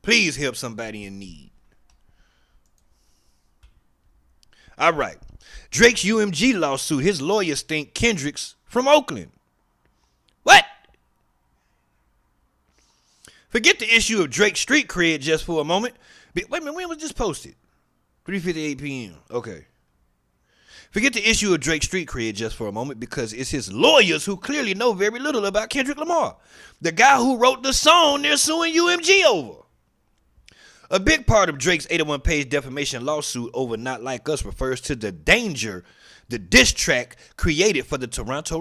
Please help somebody in need. All right. Drake's UMG lawsuit. His lawyers think Kendrick's from Oakland. What? Forget the issue of Drake's street cred just for a moment. Wait a minute, when was this posted? 3:58 p.m. Okay. Forget the issue of Drake's street cred just for a moment because it's his lawyers who clearly know very little about Kendrick Lamar. The guy who wrote the song they're suing UMG over. A big part of Drake's 81-page defamation lawsuit over Not Like Us refers to the danger the diss track created for the Toronto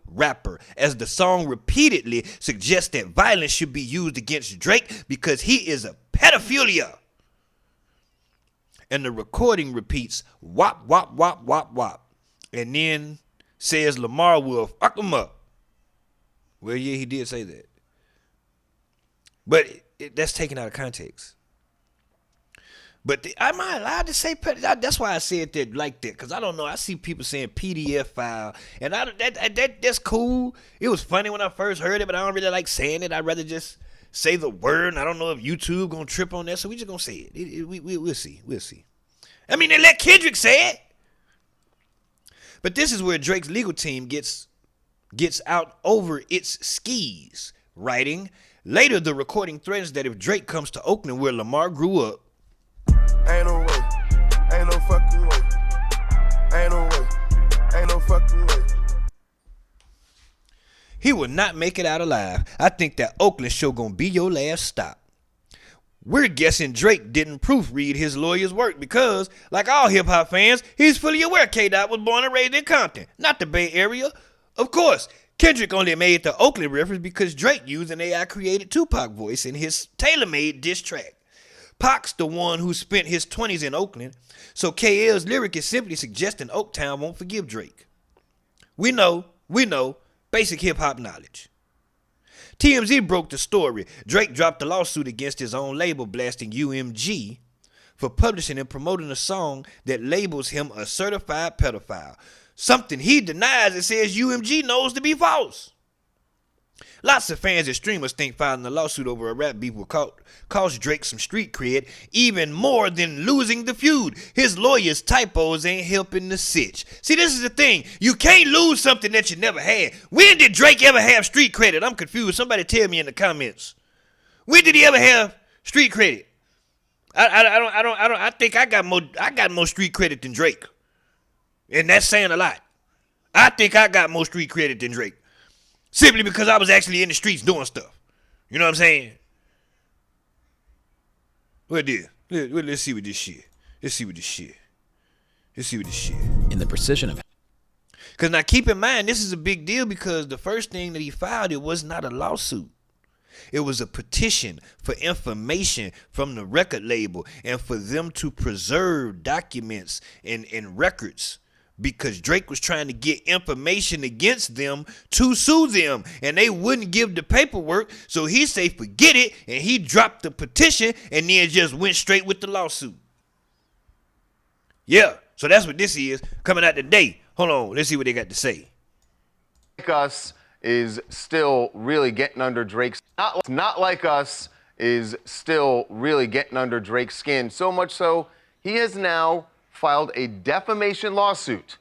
rapper, as the song repeatedly suggests that violence should be used against Drake because he is a pedophilia. And the recording repeats wop, wop, wop, wop, wop, and then says Lamar will fuck him up. Well, yeah, he did say that. But that's taken out of context. But am I allowed to say pedophilia? That's why I said that like that, because I don't know. I see people saying PDF file, and that's cool. It was funny when I first heard it, but I don't really like saying it. I'd rather just say the word, and I don't know if YouTube gonna trip on that, so we just gonna say it. We'll see. We'll see. I mean, they let Kendrick say it. But this is where Drake's legal team gets out over its skis, writing, later the recording threatens that if Drake comes to Oakland where Lamar grew up, ain't no way, ain't no fucking way, ain't no way, ain't no fucking way. He will not make it out alive. I think that Oakland show gonna be your last stop. We're guessing Drake didn't proofread his lawyer's work because, like all hip-hop fans, he's fully aware K-Dot was born and raised in Compton, not the Bay Area. Of course, Kendrick only made the Oakland reference because Drake used an AI-created Tupac voice in his tailor-made diss track. Pac's the one who spent his 20s in Oakland, so KL's lyric is simply suggesting Oaktown won't forgive Drake. We know, basic hip-hop knowledge. TMZ broke the story. Drake dropped a lawsuit against his own label, blasting UMG for publishing and promoting a song that labels him a certified pedophile, something he denies and says UMG knows to be false. Lots of fans and streamers think filing a lawsuit over a rap beef will cost Drake some street cred, even more than losing the feud. His lawyer's typos ain't helping the sitch. See, this is the thing. You can't lose something that you never had. When did Drake ever have street credit? I'm confused. Somebody tell me in the comments. When did he ever have street credit? I think I got more street credit than Drake. And that's saying a lot. I think I got more street credit than Drake. Simply because I was actually in the streets doing stuff. You know what I'm saying? Let's see what this shit. In the precision of... Because now keep in mind, this is a big deal because the first thing that he filed, it was not a lawsuit. It was a petition for information from the record label and for them to preserve documents and records. Because Drake was trying to get information against them to sue them. And they wouldn't give the paperwork. So he said, forget it. And he dropped the petition and then just went straight with the lawsuit. Yeah. So that's what this is coming out today. Hold on. Let's see what they got to say. Like Us is still really getting under Drake's... Not Like Us is still really getting under Drake's skin. So much so, he has now filed a defamation lawsuit,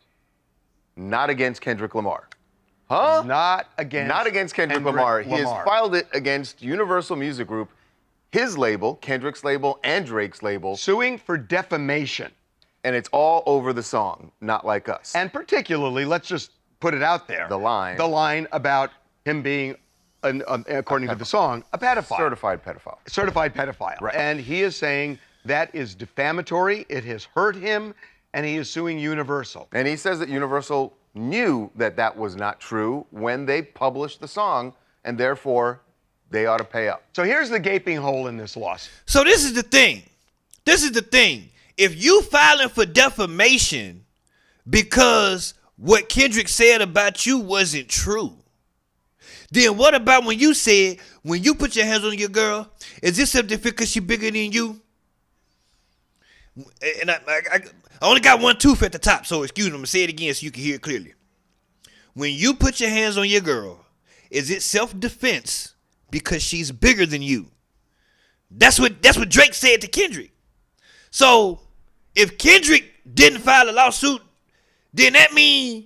not against Kendrick Lamar. Huh? Not against Kendrick Lamar. He has filed it against Universal Music Group, his label, Kendrick's label, and Drake's label. Suing for defamation. And it's all over the song, Not Like Us. And particularly, let's just put it out there. The line. The line about him being, according to the song, a pedophile. Certified pedophile. Certified pedophile. Right. And he is saying that is defamatory, it has hurt him, and he is suing Universal. And he says that Universal knew that that was not true when they published the song, and therefore they ought to pay up. So here's the gaping hole in this lawsuit. So this is the thing. If you filing for defamation because what Kendrick said about you wasn't true, then what about when you said, when you put your hands on your girl, is this something because she bigger than you? And I only got one tooth at the top, so excuse me, I'm going to say it again so you can hear it clearly. When you put your hands on your girl, is it self-defense because she's bigger than you? That's what Drake said to Kendrick. So if Kendrick didn't file a lawsuit, then that means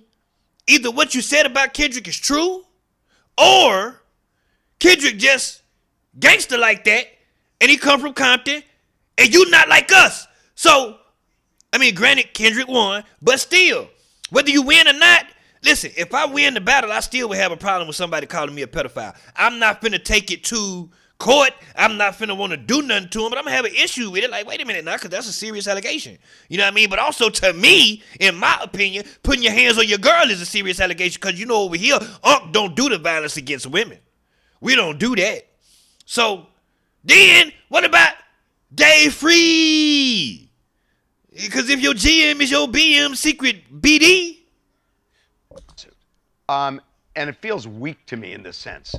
either what you said about Kendrick is true, or Kendrick just gangster like that, and he come from Compton, and you not like us. So, I mean, granted, Kendrick won, but still, whether you win or not, listen, if I win the battle, I still would have a problem with somebody calling me a pedophile. I'm not finna take it to court. I'm not finna want to do nothing to him, but I'm gonna have an issue with it. Like, wait a minute now, because that's a serious allegation. You know what I mean? But also, to me, in my opinion, putting your hands on your girl is a serious allegation, because you know over here, Unc don't do the violence against women. We don't do that. So, then, what about Dave Free? Because if your GM is your BM secret BD. And it feels weak to me in this sense.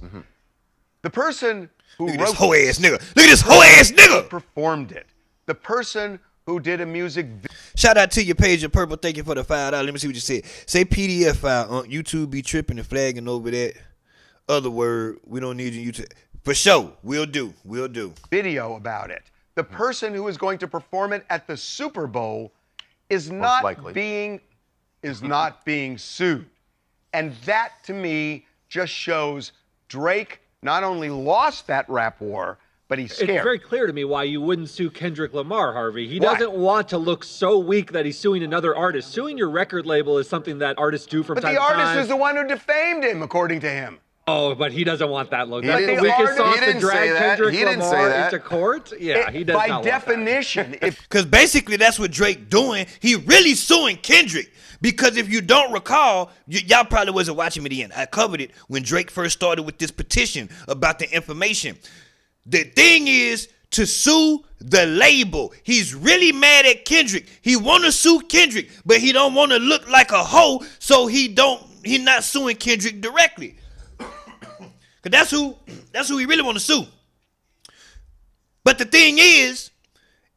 The person who Look at wrote this hoe ass nigga. Look at this hoe ass nigga. performed it. The person who did a music video. Shout out to your page of Purple. Thank you for the $5. Let me see what you said. Say PDF file. YouTube be tripping and flagging over that other word. We don't need you to. For sure. We'll do. Video about it. The person who is going to perform it at the Super Bowl is not being sued. And that to me just shows Drake not only lost that rap war, but he's scared. It's very clear to me why you wouldn't sue Kendrick Lamar, Harvey. He Why? doesn't want to look so weak that he's suing another artist. Suing your record label is something that artists do from But time the to time. artist is the one who defamed him, according to him. Oh, but he doesn't want that look. He That's didn't- the weakest he sauce to didn't say drag that. Kendrick He didn't say Lamar that. into court. Yeah, he does By not want that. definition, if Because basically that's what Drake doing. He really suing Kendrick. Because if you don't recall, y'all probably wasn't watching me then. I covered it when Drake first started with this petition about the information. The thing is to sue the label. He's really mad at Kendrick. He want to sue Kendrick, but he don't want to look like a hoe, so he not suing Kendrick directly. Cause that's who he really want to sue. But the thing is,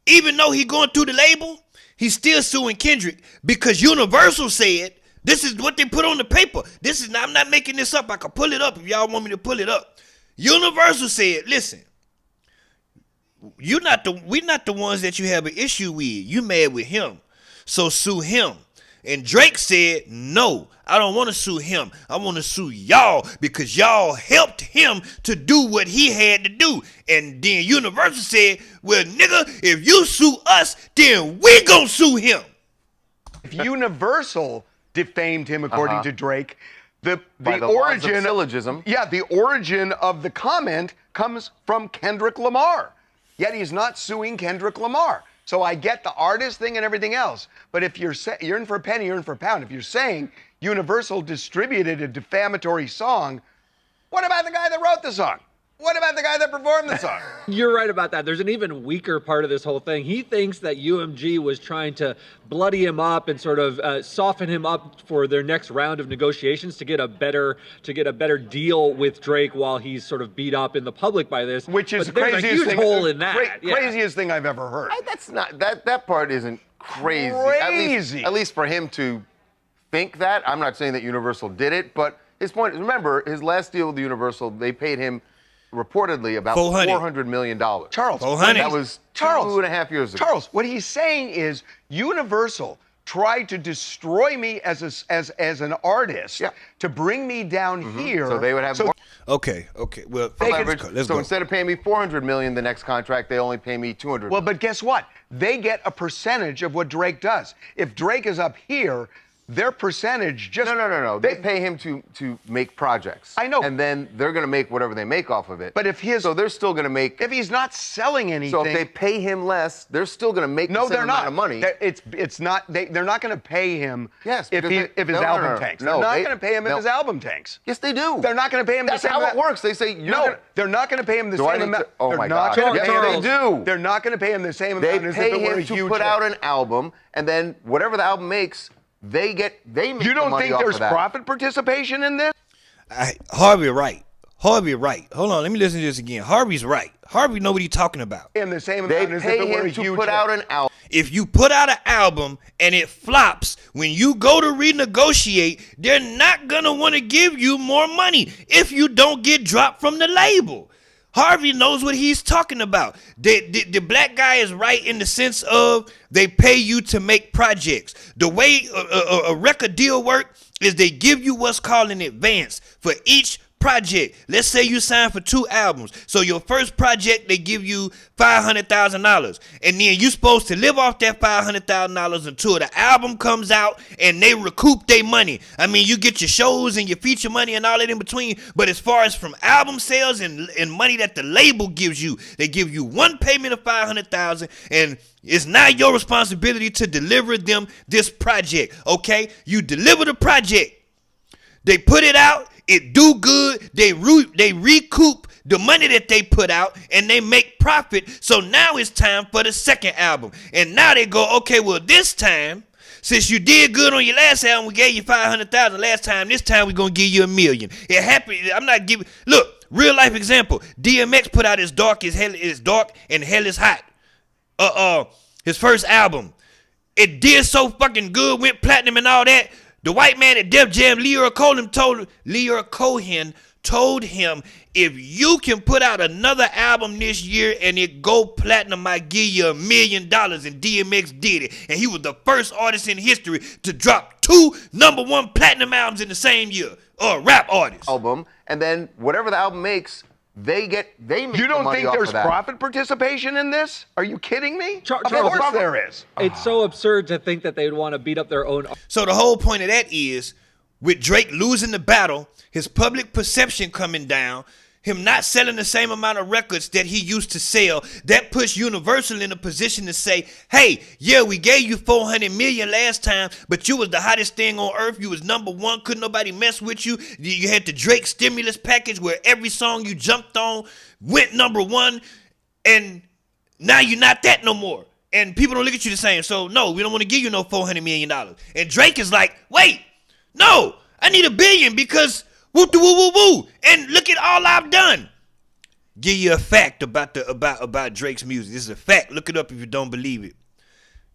even though he going through the label, he's still suing Kendrick because Universal said, this is what they put on the paper. I'm not making this up. I can pull it up if y'all want me to pull it up. Universal said, listen, we're not the ones that you have an issue with. You mad with him. So sue him. And Drake said, no, I don't want to sue him. I want to sue y'all because y'all helped him to do what he had to do. And then Universal said, well, nigga, if you sue us, then we gonna sue him. If Universal defamed him, according to Drake, the By the laws of origin syllogism. Yeah, the origin of the comment comes from Kendrick Lamar. Yet he's not suing Kendrick Lamar. So I get the artist thing and everything else. But if you're in for a penny, you're in for a pound. If you're saying Universal distributed a defamatory song, what about the guy that wrote the song? What about the guy that performed the song? You're right about that. There's an even weaker part of this whole thing. He thinks that UMG was trying to bloody him up and sort of soften him up for their next round of negotiations to get a better deal with Drake while he's sort of beat up in the public by this. Which is but the there's craziest a huge thing. hole in that. Yeah. Craziest thing I've ever heard. That's not that part isn't crazy. Crazy. At least for him to think that. I'm not saying that Universal did it, but his point is, remember, his last deal with Universal, they paid him reportedly about $400 million. Charles, 400. That was Charles, 2.5 years ago. Charles, what he's saying is Universal tried to destroy me as an artist to bring me down here. So they would have more. Okay. Well, let's So go. instead of paying me $400 million the next contract, they only pay me $200 Well, but guess what? They get a percentage of what Drake does. If Drake is up here, their percentage just... No. They pay him to make projects. I know. And then they're going to make whatever they make off of it. But if his... So they're still going to make... If he's not selling anything... So if they pay him less, they're still going to make the same amount of money. It's not... They're not going to pay him Yes, if his album tanks. No, they're not going to pay him if his album tanks. Yes, they do. They're not going to pay him That's the same how it works. They say... they're not going to pay him the Do I same need amount. to- Oh, They're my not God. gonna Yes, pay him- they do. They're not going to pay him the same They amount as if pay it were a him to huge put hit. out an album, and then whatever the album makes, they make You the don't money think off there's of that. profit participation in this? Harvey right. Hold on, let me listen to this again. Harvey's right. Harvey know what he's talking about. In the same They amount as if pay it were a him to huge put hit. out an album. If you put out an album and it flops, when you go to renegotiate, they're not gonna want to give you more money if you don't get dropped from the label. Harvey knows what he's talking about. The black guy is right in the sense of they pay you to make projects. The way a record deal work is they give you what's called an advance for each project. Let's say you sign for 2 albums. So your first project, they give you $500,000. And then you supposed to live off that $500,000 until the album comes out and they recoup their money. I mean, you get your shows and your feature money and all that in between. But as far as from album sales and money that the label gives you, they give you one payment of $500,000, and it's not your responsibility to deliver them this project. Okay? You deliver the project. They put it out. It do good. They recoup the money that they put out, and they make profit. So now it's time for the second album. And now they go, okay, well, this time, since you did good on your last album, we gave you $500,000 last time. This time we're going to give you $1 million. It happened. I'm not giving. Look, real life example. DMX put out his Dark and Hell is Hot. His first album. It did so fucking good, went platinum and all that. The white man at Def Jam, Leroy Cohen, told him, if you can put out another album this year and it go platinum, I give you $1 million. And DMX did it. And he was the first artist in history to drop 2 #1 platinum albums in the same year. Rap artists. Album, and then whatever the album makes, they make You don't the money think off there's of that. profit participation in this? Are you kidding me? Charles, of course there is. It's so absurd to think that they would want to beat up their own. So the whole point of that is, with Drake losing the battle, his public perception coming down, him not selling the same amount of records that he used to sell, that puts Universal in a position to say, hey, yeah, we gave you $400 million last time, but you was the hottest thing on earth. You was #1. Couldn't nobody mess with you. You had the Drake stimulus package where every song you jumped on went #1, and now you're not that no more. And people don't look at you the same. So, no, we don't want to give you no $400 million. And Drake is like, wait, no, I need $1 billion because woo-woo-woo-woo. And look at all I've done. Give you a fact about Drake's music. This is a fact. Look it up if you don't believe it.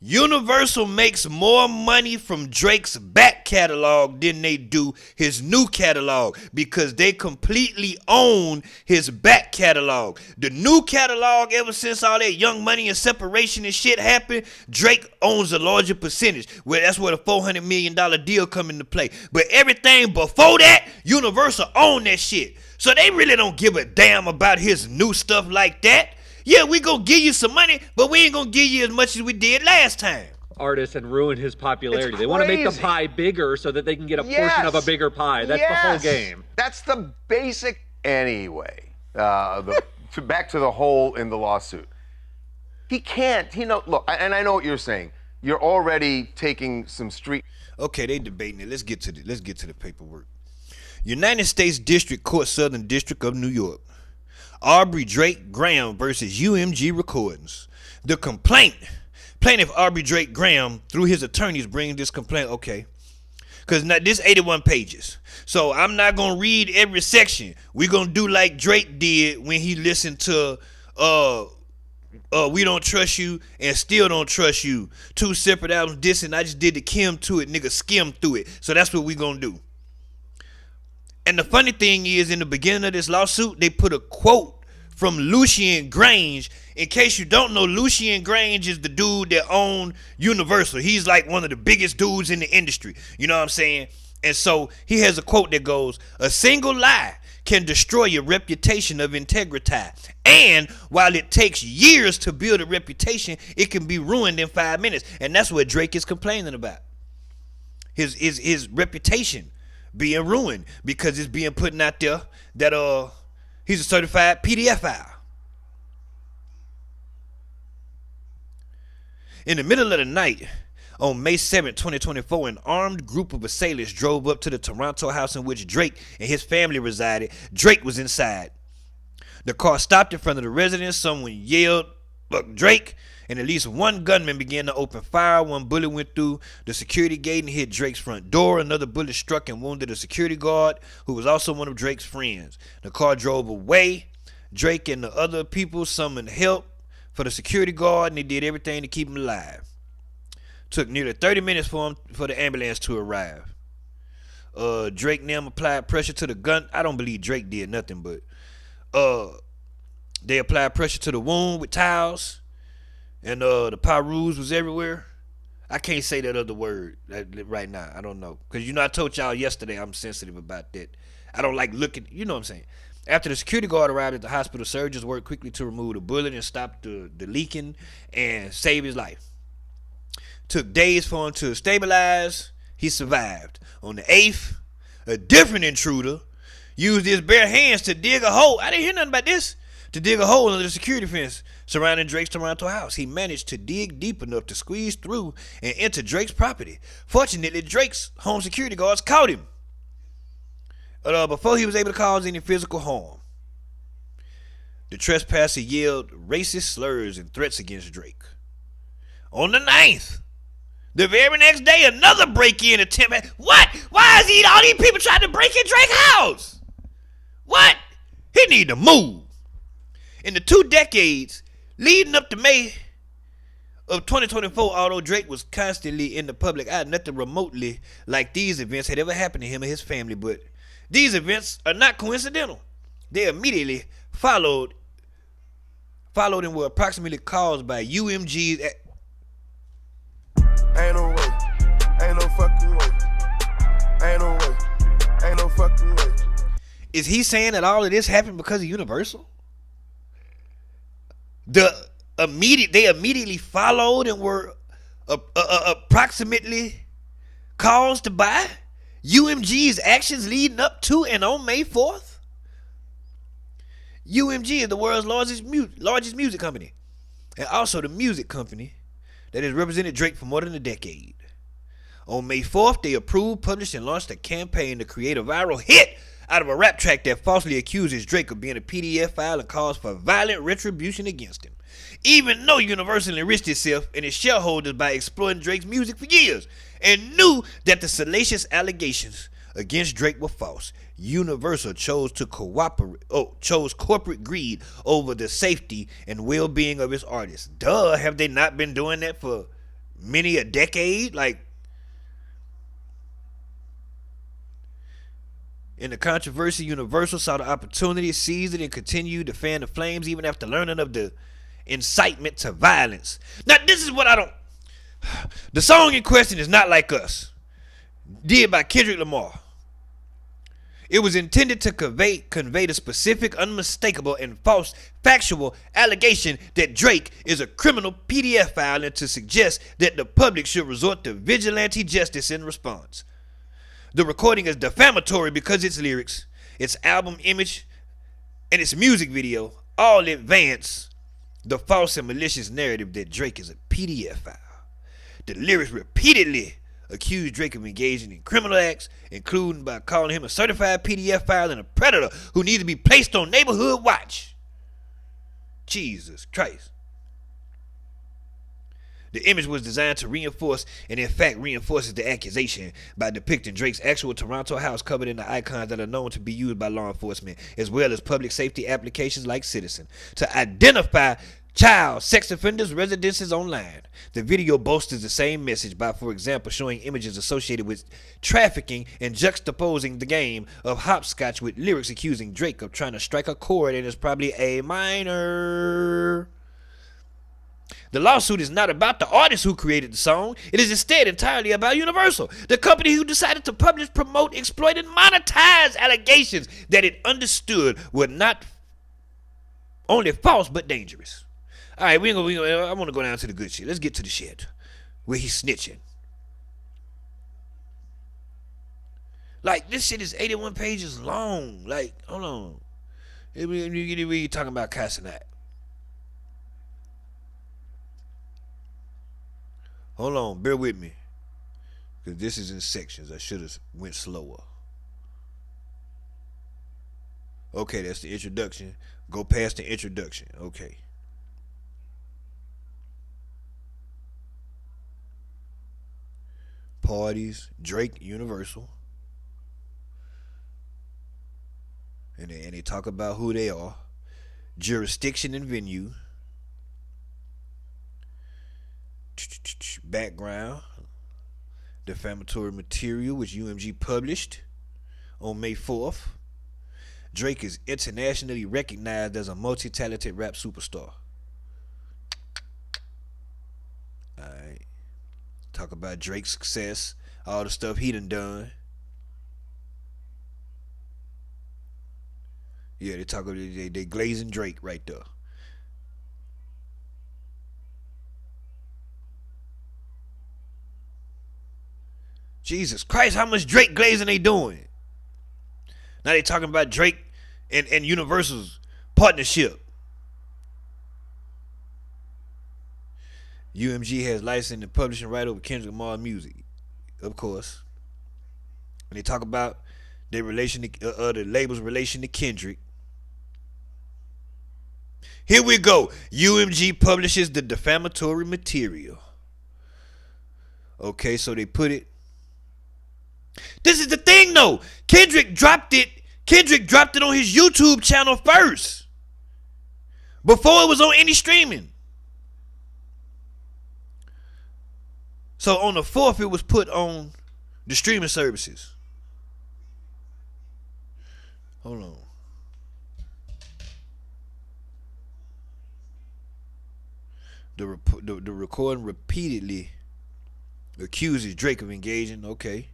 Universal makes more money from Drake's back catalog than they do his new catalog because they completely own his back catalog. The new catalog, ever since all that Young Money and separation and shit happened, Drake owns a larger percentage. Well, that's where the $400 million deal come into play. But everything before that, Universal owned that shit. So they really don't give a damn about his new stuff like that. Yeah, we gonna give you some money, but we ain't gonna give you as much as we did last time. Artists and ruin his popularity. It's They want to make the crazy. pie bigger so that they can get a portion of a bigger pie. That's the whole game. That's the basic. Anyway, back to the hole in the lawsuit. He can't. Look, and I know what you're saying. You're already taking some street. Okay, they debating it. Let's get to the paperwork. United States District Court, Southern District of New York. Aubrey Drake Graham versus UMG Recordings. The complaint. Plaintiff Aubrey Drake Graham, through his attorneys, bringing this complaint. Okay. Because now this 81 pages. So I'm not going to read every section. We're going to do like Drake did when he listened to We Don't Trust You and Still Don't Trust You. 2 separate albums dissing. I just did the Kim to it. Nigga skimmed through it. So that's what we're going to do. And the funny thing is, in the beginning of this lawsuit, they put a quote from Lucien Grange. In case you don't know, Lucien Grange is the dude that owned Universal. He's like one of the biggest dudes in the industry. You know what I'm saying? And so he has a quote that goes, a single lie can destroy your reputation of integrity. And while it takes years to build a reputation, it can be ruined in 5 minutes. And that's what Drake is complaining about. His reputation being ruined because it's being put out there that he's a certified PDF file. In the middle of the night, on May 7, 2024, an armed group of assailants drove up to the Toronto house in which Drake and his family resided. Drake was inside. The car stopped in front of the residence. Someone yelled, "Look, Drake!" And at least one gunman began to open fire. One bullet went through the security gate and hit Drake's front door. Another bullet struck and wounded a security guard who was also one of Drake's friends. The car drove away. Drake and the other people summoned help for the security guard, and they did everything to keep him alive. Took nearly 30 minutes for the ambulance to arrive. Drake now applied pressure to the gun. I don't believe Drake did nothing, but They applied pressure to the wound with towels, and the Pyrus was everywhere. I can't say that other word right now. I don't know. Because, I told y'all yesterday I'm sensitive about that. I don't like looking, you know what I'm saying. After the security guard arrived at the hospital, surgeons worked quickly to remove the bullet and stop the leaking and save his life. Took days for him to stabilize. He survived. On the 8th, a different intruder used his bare hands to dig a hole. I didn't hear nothing about this. To dig a hole under the security fence surrounding Drake's Toronto house. He managed to dig deep enough to squeeze through and enter Drake's property. Fortunately, Drake's home security guards caught him before he was able to cause any physical harm. The trespasser yelled racist slurs and threats against Drake. On the 9th, the very next day, another break-in attempt. What? Why is all these people trying to break in Drake's house? What? He need to move. In the 2 decades leading up to May of 2024, although Drake was constantly in the public eye, nothing remotely like these events had ever happened to him and his family. But these events are not coincidental. They immediately followed and were approximately caused by UMG's. Ain't no way, ain't no fucking way, ain't no way, ain't no fucking way. Is he saying that all of this happened because of Universal? They immediately followed and were approximately caused by UMG's actions leading up to and on May 4th. UMG is the world's largest music company, and also the music company that has represented Drake for more than a decade. On May 4th, they approved, published, and launched a campaign to create a viral hit out of a rap track that falsely accuses Drake of being a PDF file and calls for violent retribution against him. Even though Universal enriched itself and its shareholders by exploiting Drake's music for years and knew that the salacious allegations against Drake were false, Universal chose corporate greed over the safety and well-being of its artists. Duh, have they not been doing that for many a decade? In the controversy, Universal saw the opportunity, seized it, and continued to fan the flames even after learning of the incitement to violence. Now, this is what I don't. The song in question is Not Like Us, did by Kendrick Lamar. It was intended to convey the specific, unmistakable, and false factual allegation that Drake is a criminal PDF file and to suggest that the public should resort to vigilante justice in response. The recording is defamatory because its lyrics, its album image, and its music video all advance the false and malicious narrative that Drake is a PDF file. The lyrics repeatedly accuse Drake of engaging in criminal acts, including by calling him a certified PDF file and a predator who needs to be placed on neighborhood watch. Jesus Christ. The image was designed to reinforce, and in fact reinforces the accusation by depicting Drake's actual Toronto house covered in the icons that are known to be used by law enforcement, as well as public safety applications like Citizen, to identify child sex offenders' residences online. The video boasts the same message by, for example, showing images associated with trafficking and juxtaposing the game of hopscotch with lyrics accusing Drake of trying to strike a chord and is probably a minor. The lawsuit is not about the artist who created the song. It is instead entirely about Universal, the company who decided to publish, promote, exploit, and monetize allegations that it understood were not only false but dangerous. All right, I want to go down to the good shit. Let's get to the shit where he's snitching. Like, this shit is 81 pages long. Like, hold on. We talking about Casanat. Hold on, bear with me. Because this is in sections. I should have went slower. Okay, that's the introduction. Go past the introduction. Okay. Parties, Drake, Universal. And they talk about who they are. Jurisdiction and venue. Background. Defamatory material which UMG published on May 4th. Drake is internationally recognized as a multi-talented rap superstar. Alright. Talk about Drake's success, all the stuff he done. Yeah, they glazing Drake right there. Jesus Christ, how much Drake glazing they doing? Now they talking about Drake and Universal's partnership. UMG has licensed and publishing right over Kendrick Lamar's music, of course. When they talk about their relation to the label's relation to Kendrick. Here we go. UMG publishes the defamatory material. Okay, so they put it. This is the thing though. Kendrick dropped it on his YouTube channel first. Before it was on any streaming. So on the 4th, it was put on the streaming services. Hold on. The recording repeatedly accuses Drake of engaging. Okay.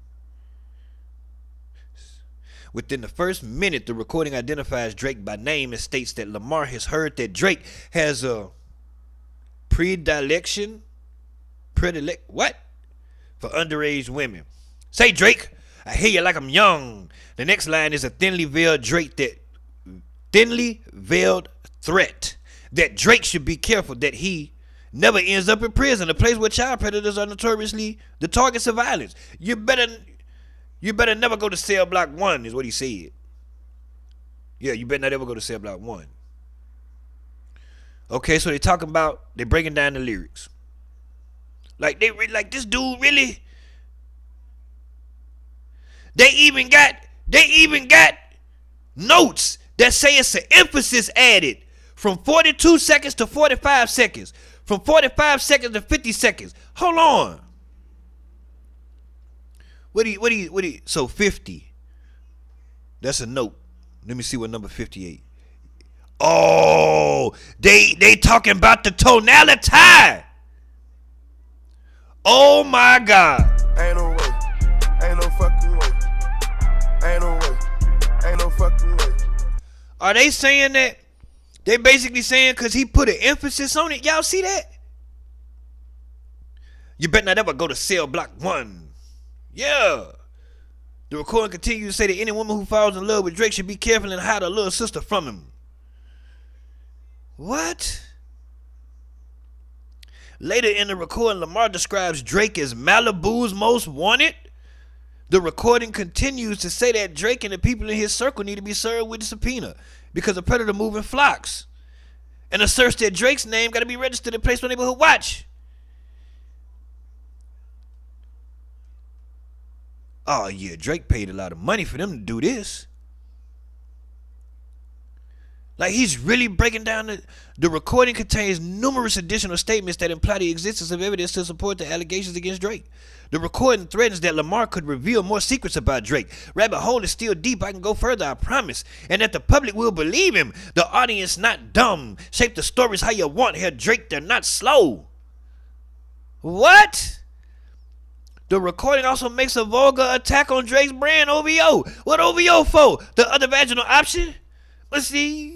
Within the first minute, the recording identifies Drake by name and states that Lamar has heard that Drake has a predilection for underage women. Say, Drake, I hear you like I'm young. The next line is a thinly veiled threat that Drake should be careful that he never ends up in prison, a place where child predators are notoriously the targets of violence. You better never go to cell block 1 is what he said. Yeah, you better not ever go to cell block 1. Okay, so they breaking down the lyrics. Like this dude really. They even got notes that say it's an emphasis added from 42 seconds to 45 seconds, from 45 seconds to 50 seconds. Hold on. What do you? So 50. That's a note. Let me see what number 58. Oh, they talking about the tonality. Oh my God. Ain't no way. Ain't no fucking way. Ain't no way. Ain't no fucking way. Are they saying that? They basically saying because he put an emphasis on it. Y'all see that? You better not ever go to cell block 1. Yeah. The recording continues to say that any woman who falls in love with Drake should be careful and hide her little sister from him. What? Later in the recording, Lamar describes Drake as Malibu's most wanted. The recording continues to say that Drake and the people in his circle need to be served with a subpoena because the predator move in flocks, and asserts that Drake's name got to be registered and placed on neighborhood watch. Oh yeah, Drake paid a lot of money for them to do this. Like, he's really breaking down the recording contains numerous additional statements that imply the existence of evidence to support the allegations against Drake. The recording threatens that Lamar could reveal more secrets about Drake. Rabbit hole is still deep. I can go further, I promise. And that the public will believe him. The audience not dumb. Shape the stories how you want here, Drake. They're not slow. What? The recording also makes a vulgar attack on Drake's brand, OVO. What OVO for? The other vaginal option? Let's see.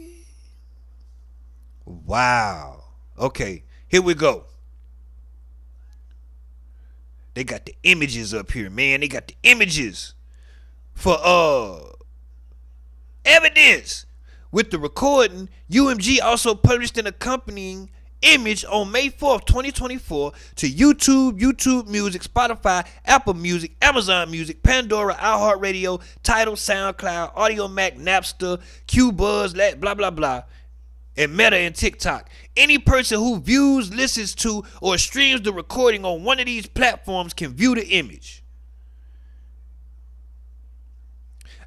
Wow. Okay, here we go. They got the images up here, man. They got the images for evidence. With the recording, UMG also published an accompanying image on May 4th, 2024 to YouTube Music, Spotify, Apple Music, Amazon Music, Pandora, iHeartRadio, Tidal, SoundCloud, AudioMac, Napster, Qbuzz, blah, blah, blah, and Meta and TikTok. Any person who views, listens to, or streams the recording on one of these platforms can view the image.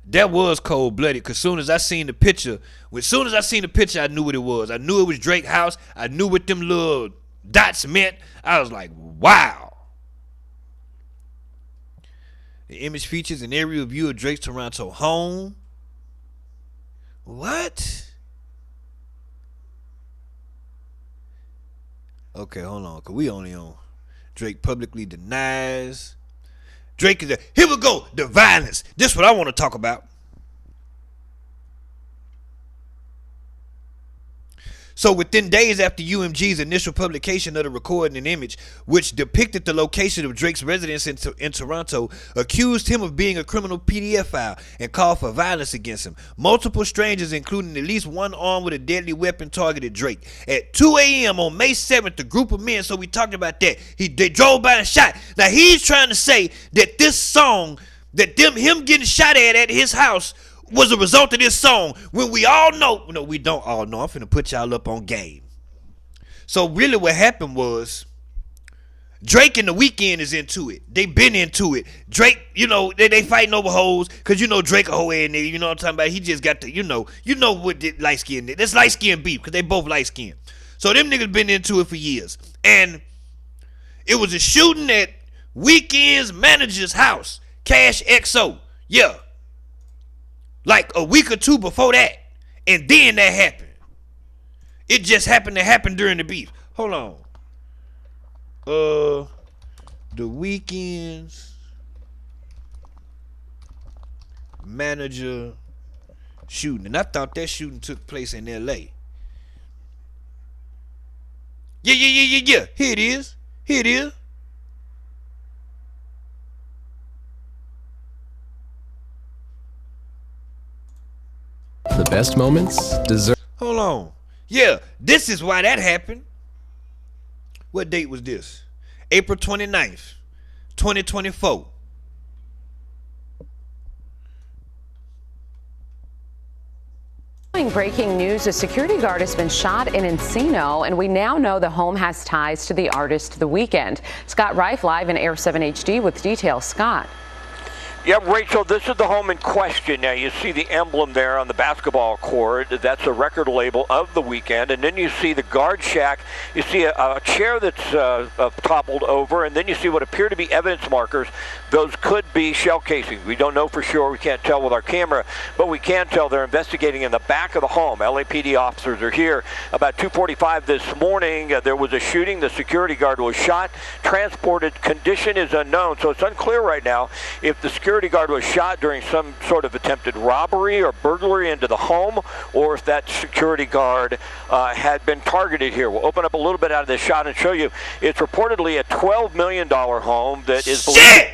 That was cold-blooded, because soon as I seen the picture, I knew what it was. I knew it was Drake's house. I knew what them little dots meant. I was like, wow. The image features an aerial view of Drake's Toronto home. What? Okay, hold on, cause we only on Drake publicly denies. Drake is here we go, the violence. This is what I want to talk about. So within days after UMG's initial publication of the recording and image, which depicted the location of Drake's residence in Toronto, accused him of being a criminal PDF file and called for violence against him. Multiple strangers, including at least one armed with a deadly weapon, targeted Drake. At 2 a.m. on May 7th, a group of men, so we talked about that, they drove by and shot. Now he's trying to say that this song, that him getting shot at his house was a result of this song, when we all know, no, we don't all know. I'm finna put y'all up on game. So really what happened was, Drake and The Weeknd is into it. They been into it. Drake, you know, they fighting over hoes, cause you know Drake a hoe ass nigga, you know what I'm talking about? He just got the, you know what the light skin, that's light skin beef, cause they both light skin. So them niggas been into it for years. And it was a shooting at Weeknd's manager's house, Cash XO. Yeah. Like a week or two before that. And then that happened. It just happened to happen during the beef. Hold on. The Weeknd's manager shooting. And I thought that shooting took place in LA. Yeah. Here it is. The best moments deserve. Hold on. Yeah, this is why that happened. What date was this? April 29th, 2024. Breaking news, a security guard has been shot in Encino, and we now know the home has ties to the artist The Weeknd. Scott Reif live in Air 7 HD with details. Scott. Yep, Rachel, this is the home in question. Now, you see the emblem there on the basketball court. That's a record label of The Weeknd. And then you see the guard shack. You see a chair that's toppled over. And then you see what appear to be evidence markers. Those could be shell casings. We don't know for sure. We can't tell with our camera. But we can tell they're investigating in the back of the home. LAPD officers are here. About 2:45 this morning, there was a shooting. The security guard was shot. Transported. Condition is unknown. So it's unclear right now if the security guard was shot during some sort of attempted robbery or burglary into the home, or if that security guard had been targeted here. We'll open up a little bit out of this shot and show you. It's reportedly a $12 million home that is believed. Shit!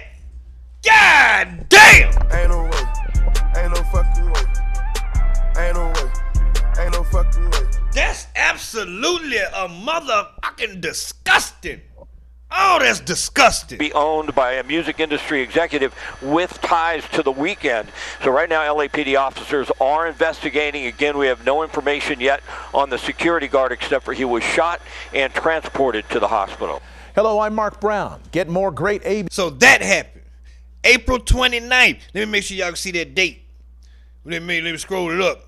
God damn! Ain't no way. Ain't no fucking way. Ain't no way. Ain't no fucking way. That's absolutely a motherfucking disgusting. Oh, that's disgusting. Be owned by a music industry executive with ties to The Weeknd. So right now, LAPD officers are investigating. Again, we have no information yet on the security guard except for he was shot and transported to the hospital. Hello, I'm Mark Brown. Get more great AB. So that happened. April 29th. Let me make sure y'all can see that date. Let me scroll it up.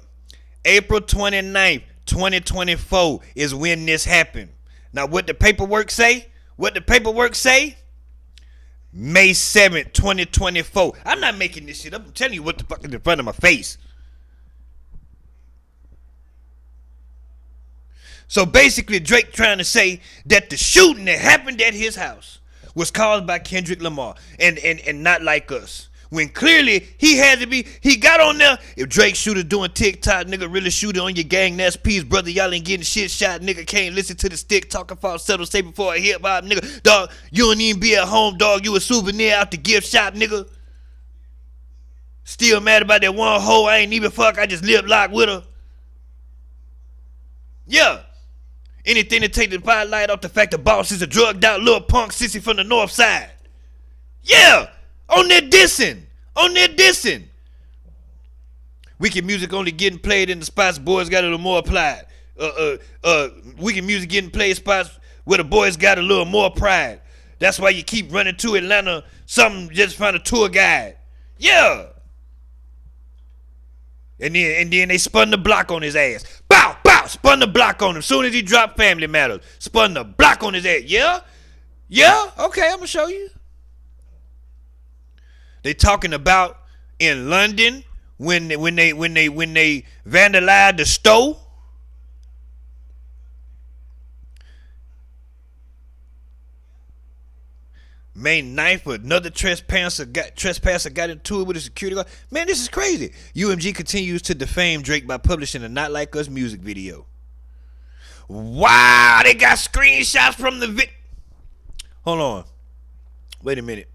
April 29th, 2024 is when this happened. Now, what the paperwork say? May 7th, 2024. I'm not making this shit up. I'm telling you what the fuck is in front of my face. So basically, Drake trying to say that the shooting that happened at his house was caused by Kendrick Lamar and not like us. When clearly he had to be, he got on there. If Drake shooter doing TikTok, nigga, really shoot it on your gang, that's peace, brother. Y'all ain't getting shit shot, nigga. Can't listen to the stick talking falsetto, say before a hip hop, nigga. Dog, you don't even be at home, dog. You a souvenir out the gift shop, nigga. Still mad about that one hoe I ain't even fuck. I just lip lock with her. Yeah. Anything to take the spotlight off the fact the boss is a drugged out little punk sissy from the north side. Yeah. On that dissing. Wicked music only getting played in the spots boys got a little more applied. Wicked music getting played spots where the boys got a little more pride. That's why you keep running to Atlanta. Something just find a tour guide. Yeah. And then they spun the block on his ass. Bow, bow, spun the block on him. Soon as he dropped Family Matters, spun the block on his ass. Yeah? Yeah? Okay, I'm gonna show you. They talking about in London when they vandalized the store. May 9th, another trespasser got into it with a security guard. Man, this is crazy. UMG continues to defame Drake by publishing a Not Like Us music video. Wow, they got screenshots from the vid. Hold on. Wait a minute.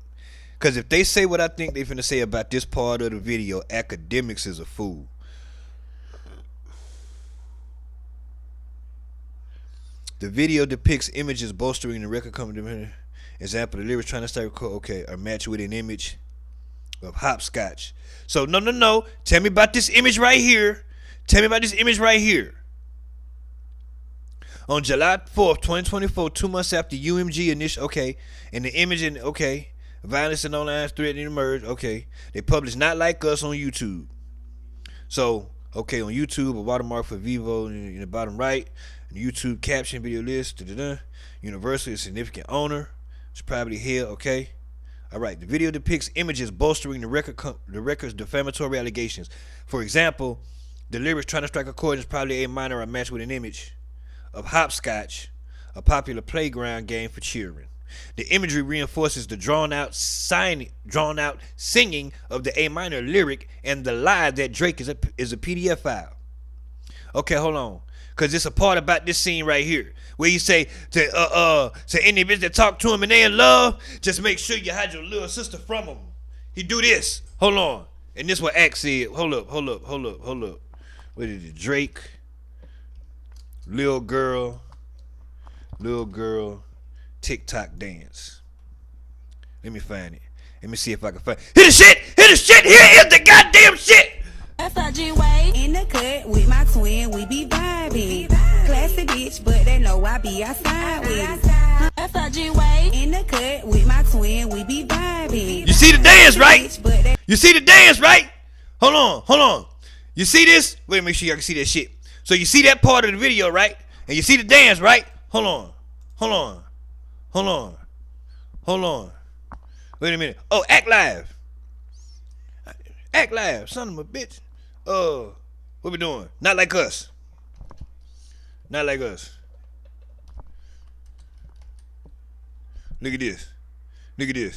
Because if they say what I think they finna say about this part of the video, Academics is a fool. The video depicts images bolstering the record company. Example, the lyrics trying to start a match with an image of hopscotch. So no. Tell me about this image right here. On July 4th, 2024, 2 months after UMG initial, and the image and violence and online threatening emerged, they published Not Like Us on YouTube. So, on YouTube, a watermark for Vivo in the bottom right, the YouTube caption video list, Universal is significant owner. It's privately held, All right, the video depicts images bolstering the record's defamatory allegations. For example, the lyrics trying to strike a chord is probably a minor or matched with an image of hopscotch, a popular playground game for children. The imagery reinforces the drawn out singing of the A minor lyric and the lie that Drake is a PDF file. Okay, hold on. Cause it's a part about this scene right here where you say to any bitch that talk to him and they in love, just make sure you hide your little sister from him. He do this. Hold on. And this what Axe said. Hold up. What is it? Drake, little girl, TikTok dance. Let me find it. Let me see if I can find it. Hit the shit! Here is the goddamn shit! FIG in the cut with my twin, we be vibing. Classy bitch, but they know I be outside with it. FIG in the cut with my twin, we be vibing. You see the dance, right? Hold on. You see this? Wait, make sure y'all can see that shit. So you see that part of the video, right? And you see the dance, right? Hold on. Wait a minute. Oh, act live, son of a bitch. What we doing? Not like us. Look at this. Look at this.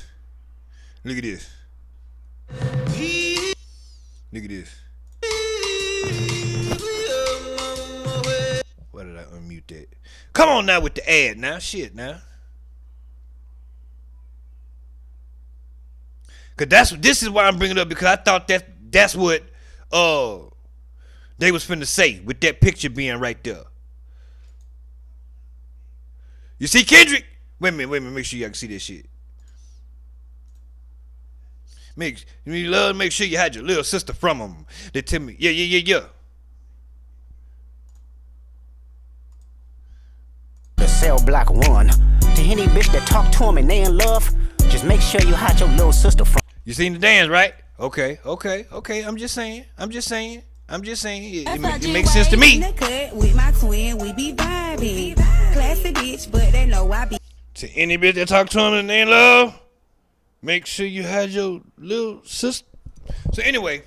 Why did I unmute that? Come on now with the ad now. Shit now. Cause this is why I'm bringing it up, because I thought that's what they was finna say with that picture being right there. You see Kendrick? Wait a minute, make sure y'all can see this shit. Make sure you had your little sister from them. They tell me, yeah. The cell block 1. To any bitch that talk to him and they in love, just make sure you hide your little sister from. You seen the dance, right? Okay. I'm just saying. It makes sense to me. With my twin, we be vibing. Classy bitch, but they know I be. To any bitch that talk to him and they in love, make sure you hide your little sister. So anyway,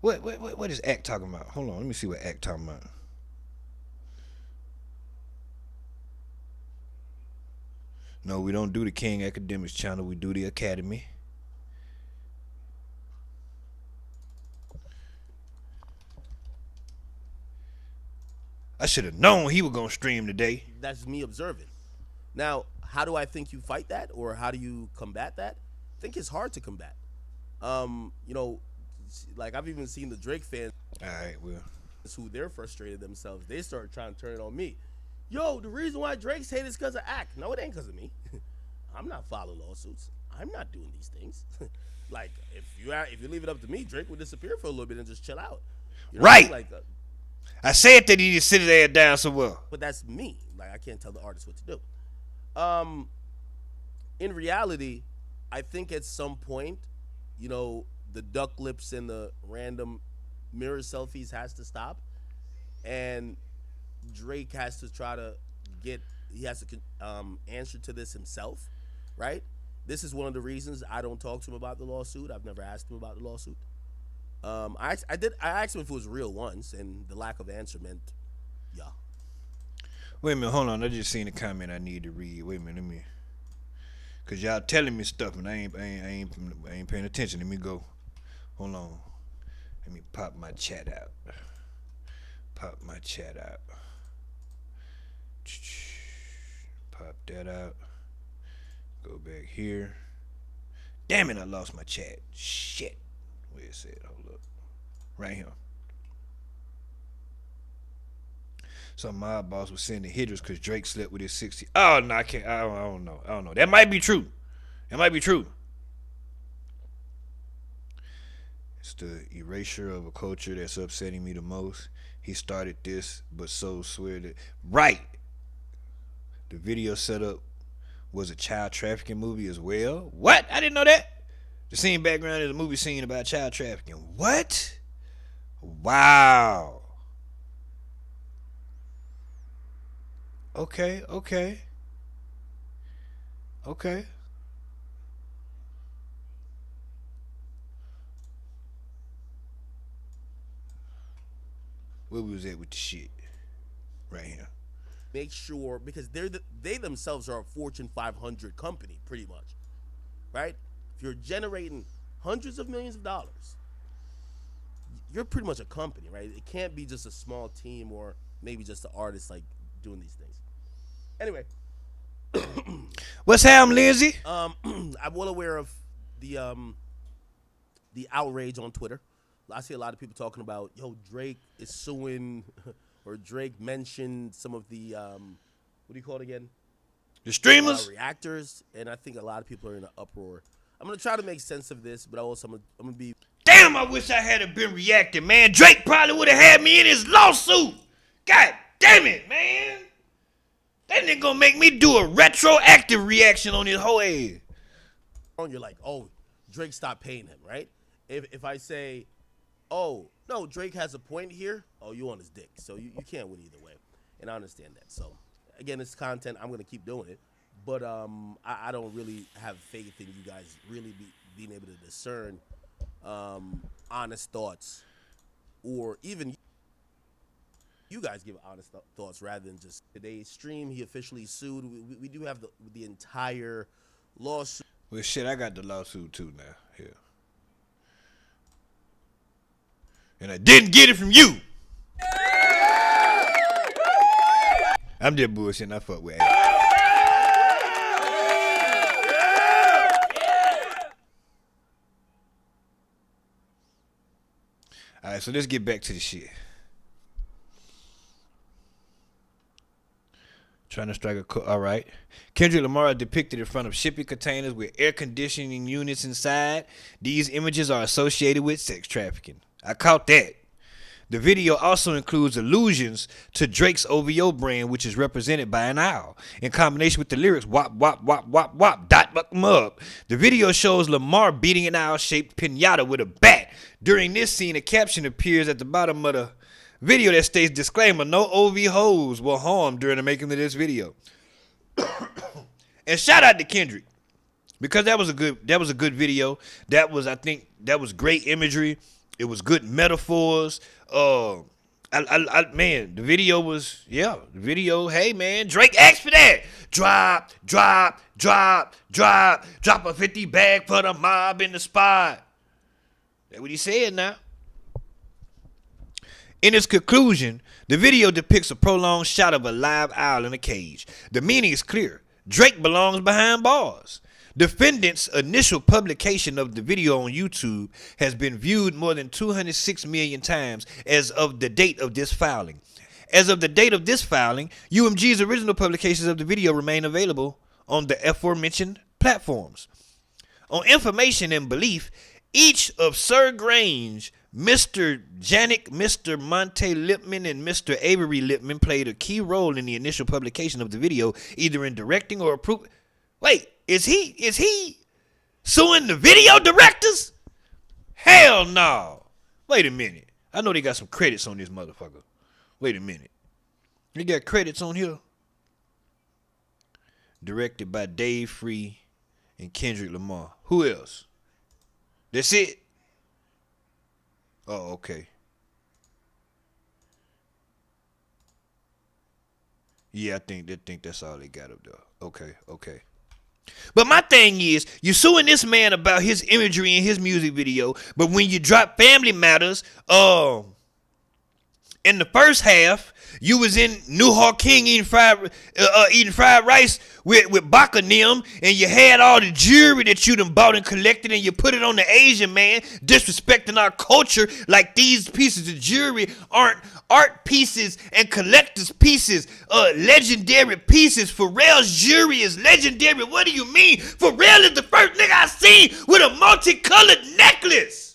what is Act talking about? Hold on, let me see what Act talking about. No, we don't do the King Academics channel. We do the Academy. I should have known he was going to stream today. That's me observing. Now, how do I think you fight that, or how do you combat that? I think it's hard to combat. Like I've even seen the Drake fans. All right, well. Who they're frustrated themselves. They start trying to turn it on me. Yo, the reason why Drake's hate is because of Act. No, it ain't because of me. I'm not filing lawsuits. I'm not doing these things. Like, if you leave it up to me, Drake would disappear for a little bit and just chill out. You know right. Like, I said that he just sit his ass down somewhere. But that's me. Like, I can't tell the artist what to do. In reality, I think at some point, the duck lips and the random mirror selfies has to stop, and Drake has to try to answer to this himself, right? This is one of the reasons I don't talk to him about the lawsuit. I've never asked him about the lawsuit. I asked him if it was real once, and the lack of answer meant, yeah. Wait a minute, hold on. I just seen a comment I need to read. Wait a minute, cause y'all telling me stuff and I ain't paying attention. Let me go. Hold on. Let me pop my chat out. Pop my chat out. Pop that out. Go back here. Damn it, I lost my chat. Shit. Where is it? Hold up. Right here. Some mob boss was sending hitters because Drake slept with his 60. Oh, no, I can't. I don't know. I don't know. That might be true. That might be true. It's the erasure of a culture that's upsetting me the most. He started this, but so swear that. Right. The video setup was a child trafficking movie as well. What? I didn't know that. The scene background is a movie scene about child trafficking. What? Wow. Okay. Where was that with the shit? Right here. Make sure, because they themselves are a Fortune 500 company, pretty much, right? If you're generating hundreds of millions of dollars, you're pretty much a company, right? It can't be just a small team or maybe just an artist like doing these things. Anyway, what's happening, Lindsay? I'm well aware of the outrage on Twitter. I see a lot of people talking about, Drake is suing, or Drake mentioned some of the, what do you call it again? The streamers? Reactors, and I think a lot of people are in an uproar. I'm going to try to make sense of this, but also I'm going to be... Damn, I wish I had been reacting, man. Drake probably would have had me in his lawsuit. God damn it, man. That nigga gonna make me do a retroactive reaction on his whole ass. You're like, oh, Drake stopped paying him, right? If I say... oh, no, Drake has a point here. Oh, you on his dick. So you can't win either way. And I understand that. So, again, it's content. I'm going to keep doing it. But I don't really have faith in you guys really being able to discern honest thoughts. Or even you guys give honest thoughts rather than just today's stream. He officially sued. We do have the entire lawsuit. Well, shit, I got the lawsuit too now. Here. And I didn't get it from you. I'm just bullshitting. I fuck with it. All right, so let's get back to the shit. Trying to strike a all right. Kendrick Lamar depicted in front of shipping containers with air conditioning units inside. These images are associated with sex trafficking. I caught that. The video also includes allusions to Drake's OVO brand, which is represented by an owl, in combination with the lyrics "wop wop wop wop wop dot buck 'em up." The video shows Lamar beating an owl-shaped pinata with a bat. During this scene, a caption appears at the bottom of the video that states, "Disclaimer: no OV hoes were harmed during the making of this video." And shout out to Kendrick, because that was a good video. I think that was great imagery. It was good metaphors. Man, the video was, the video, hey man, Drake asked for that. Drop a 50 bag for the mob in the spot. That's what he said now. In its conclusion, the video depicts a prolonged shot of a live owl in a cage. The meaning is clear. Drake belongs behind bars. Defendant's initial publication of the video on YouTube has been viewed more than 206 million times as of the date of this filing. As of the date of this filing, UMG's original publications of the video remain available on the aforementioned platforms. On information and belief, each of Sir Grange, Mr. Janik, Mr. Monte Lipman, and Mr. Avery Lipman played a key role in the initial publication of the video, either in directing or approving. Wait, is he suing the video directors? Hell no. Wait a minute. I know they got some credits on this motherfucker. Wait a minute. They got credits on here. Directed by Dave Free and Kendrick Lamar. Who else? That's it. Oh, okay. Yeah, I think that's all they got up there. Okay. But my thing is, you suing this man about his imagery in his music video, but when you drop Family Matters, in the first half, you was in New Hawk King eating fried rice with Baka Nim, and you had all the jewelry that you done bought and collected, and you put it on the Asian man, disrespecting our culture like these pieces of jewelry aren't art pieces and collector's pieces, legendary pieces. Pharrell's jewelry is legendary. What do you mean? Pharrell is the first nigga I seen with a multicolored necklace.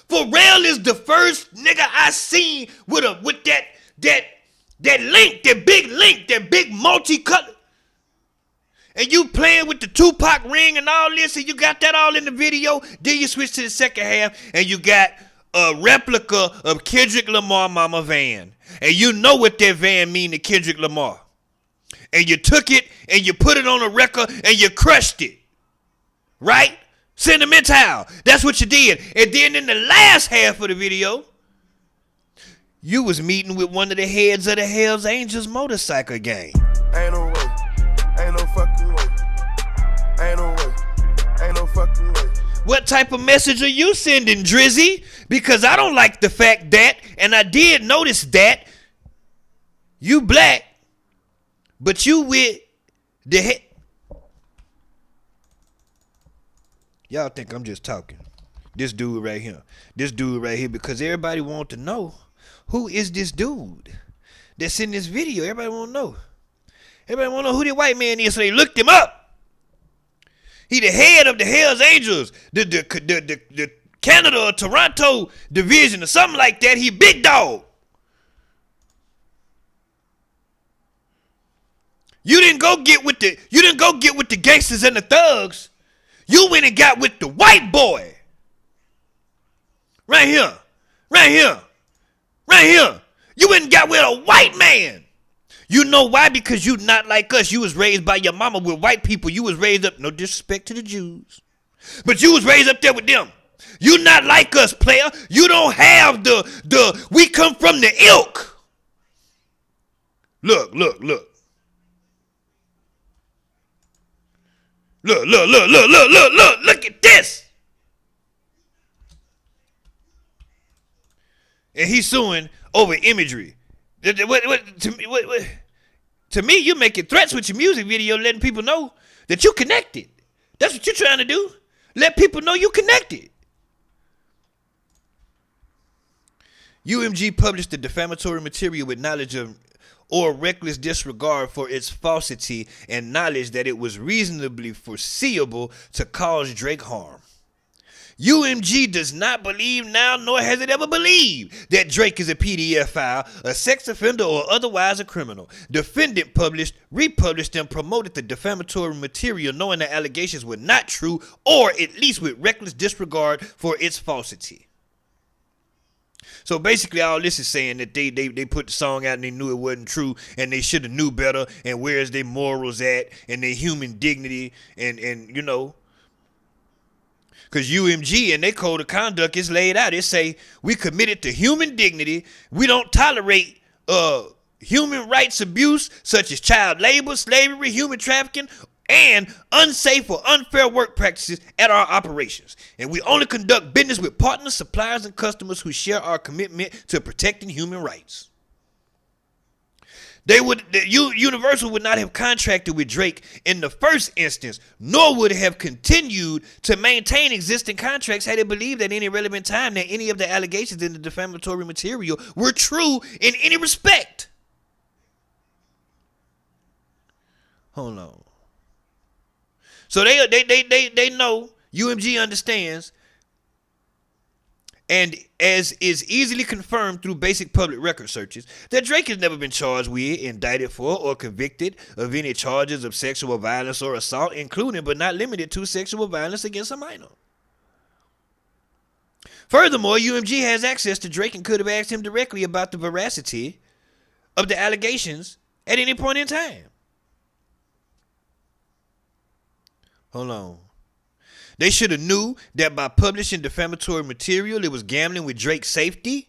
Pharrell is the first nigga I seen with that link, that big multicolor. And you playing with the Tupac ring and all this, and you got that all in the video. Then you switch to the second half, and you got a replica of Kendrick Lamar Mama Van. And you know what that van mean to Kendrick Lamar. And you took it, and you put it on a record, and you crushed it. Right? Sentimental. That's what you did. And then in the last half of the video, you was meeting with one of the heads of the Hells Angels motorcycle gang. Ain't no way. Ain't no fucking way. Ain't no way. Ain't no fucking way. What type of message are you sending, Drizzy? Because I don't like the fact that, and I did notice that, you black, but you with the head. Y'all think I'm just talking. This dude right here, because everybody want to know, who is this dude that's in this video? Everybody want to know. Everybody want to know who the white man is, so they looked him up. He the head of the Hells Angels, the Canada or Toronto division or something like that. He big dog. You didn't go get with the gangsters and the thugs. You went and got with the white boy. Right here. You went and got with a white man. You know why? Because you not like us. You was raised by your mama with white people. You was raised up, no disrespect to the Jews, but you was raised up there with them. You not like us, player. You don't have we come from the ilk. Look. Look at this. And he's suing over imagery. To me, you making threats with your music video, letting people know that you connected. That's what you're trying to do. Let people know you connected. UMG published the defamatory material with knowledge of or reckless disregard for its falsity and knowledge that it was reasonably foreseeable to cause Drake harm. UMG does not believe now, nor has it ever believed, that Drake is a PDF file, a sex offender, or otherwise a criminal. Defendant republished, and promoted the defamatory material knowing the allegations were not true, or at least with reckless disregard for its falsity. So basically all this is saying that they put the song out and they knew it wasn't true, and they should have knew better, and where's their morals at, and their human dignity, and you know. Because UMG and their code of conduct is laid out. It say, we committed to human dignity. We don't tolerate human rights abuse such as child labor, slavery, human trafficking, and unsafe or unfair work practices at our operations. And we only conduct business with partners, suppliers, and customers who share our commitment to protecting human rights. Universal would not have contracted with Drake in the first instance, nor would have continued to maintain existing contracts had it believed at any relevant time that any of the allegations in the defamatory material were true in any respect. Hold on. So they know, UMG understands, and as is easily confirmed through basic public record searches, that Drake has never been charged with, indicted for, or convicted of any charges of sexual violence or assault, including but not limited to sexual violence against a minor. Furthermore, UMG has access to Drake and could have asked him directly about the veracity of the allegations at any point in time. Hold on. They should have knew that by publishing defamatory material, it was gambling with Drake's safety.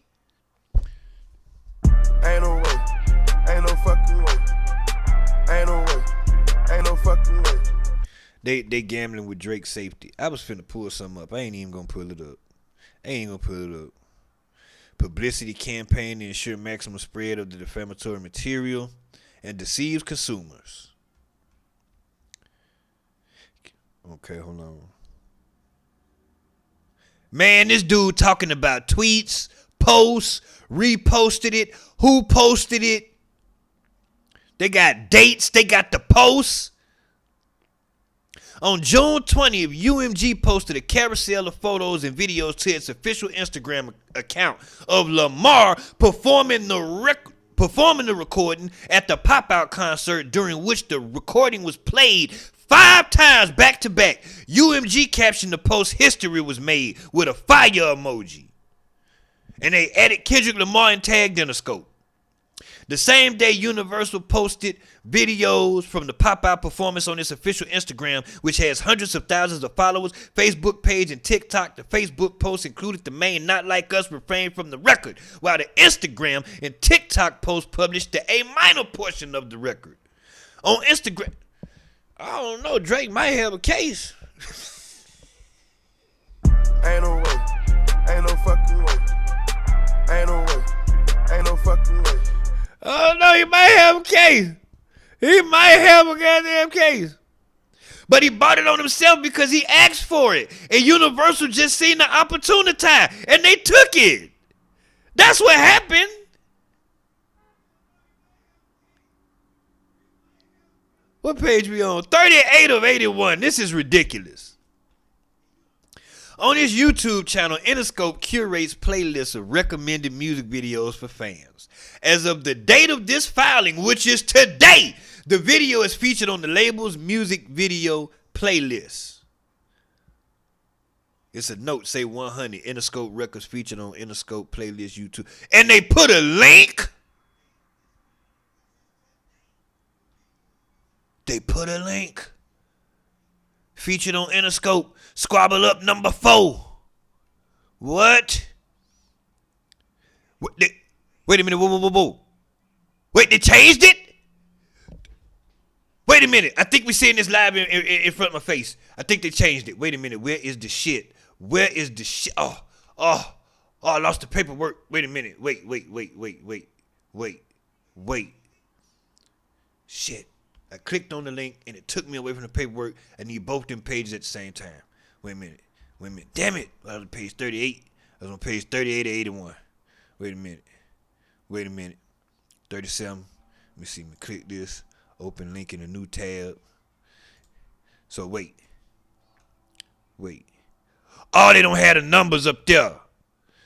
Ain't no way. Ain't no fucking way. Ain't no way. Ain't no fucking way. They gambling with Drake's safety. I was finna pull something up. I ain't even gonna pull it up. Publicity campaign to ensure maximum spread of the defamatory material and deceives consumers. Okay, hold on. Man, this dude talking about tweets, posts, reposted it, who posted it. They got dates, they got the posts. On June 20th, UMG posted a carousel of photos and videos to its official Instagram account of Lamar performing the recording at the Pop-Out concert, during which the recording was played 5 times back to back. UMG captioned the post, "History was made," with a fire emoji. And they added Kendrick Lamar and tagged Interscope. The same day, Universal posted videos from the Pop-Out performance on its official Instagram, which has hundreds of thousands of followers, Facebook page, and TikTok. The Facebook post included the main "Not Like Us" refrain from the record, while the Instagram and TikTok post published the A minor portion of the record. On Instagram, I don't know, Drake might have a case. Ain't no way. Ain't no fucking way. Ain't no way. Ain't no fucking way. Oh no, he might have a case. He might have a goddamn case. But he bought it on himself because he asked for it. And Universal just seen the opportunity and they took it. That's what happened. What page we on? 38 of 81. This is ridiculous. On his YouTube channel, Interscope curates playlists of recommended music videos for fans. As of the date of this filing, which is today, the video is featured on the label's music video playlist. It's a note, say 100, Interscope records featured on Interscope playlist YouTube. And they put a link. They put a link. Featured on Interscope. Squabble Up number 4. What? Wait a minute. Whoa. Wait, they changed it? Wait a minute. I think we're seeing this live in front of my face. I think they changed it. Wait a minute. Where is the shit? Where is the shit? Oh, I lost the paperwork. Wait a minute. Wait. Shit. I clicked on the link and it took me away from the paperwork. I need both them pages at the same time. Wait a minute. Damn it. I was on page 38. I was on page 38 of 81. Wait a minute. 37. Let me see. Let me click this. Open link in a new tab. So wait. Oh, they don't have the numbers up there.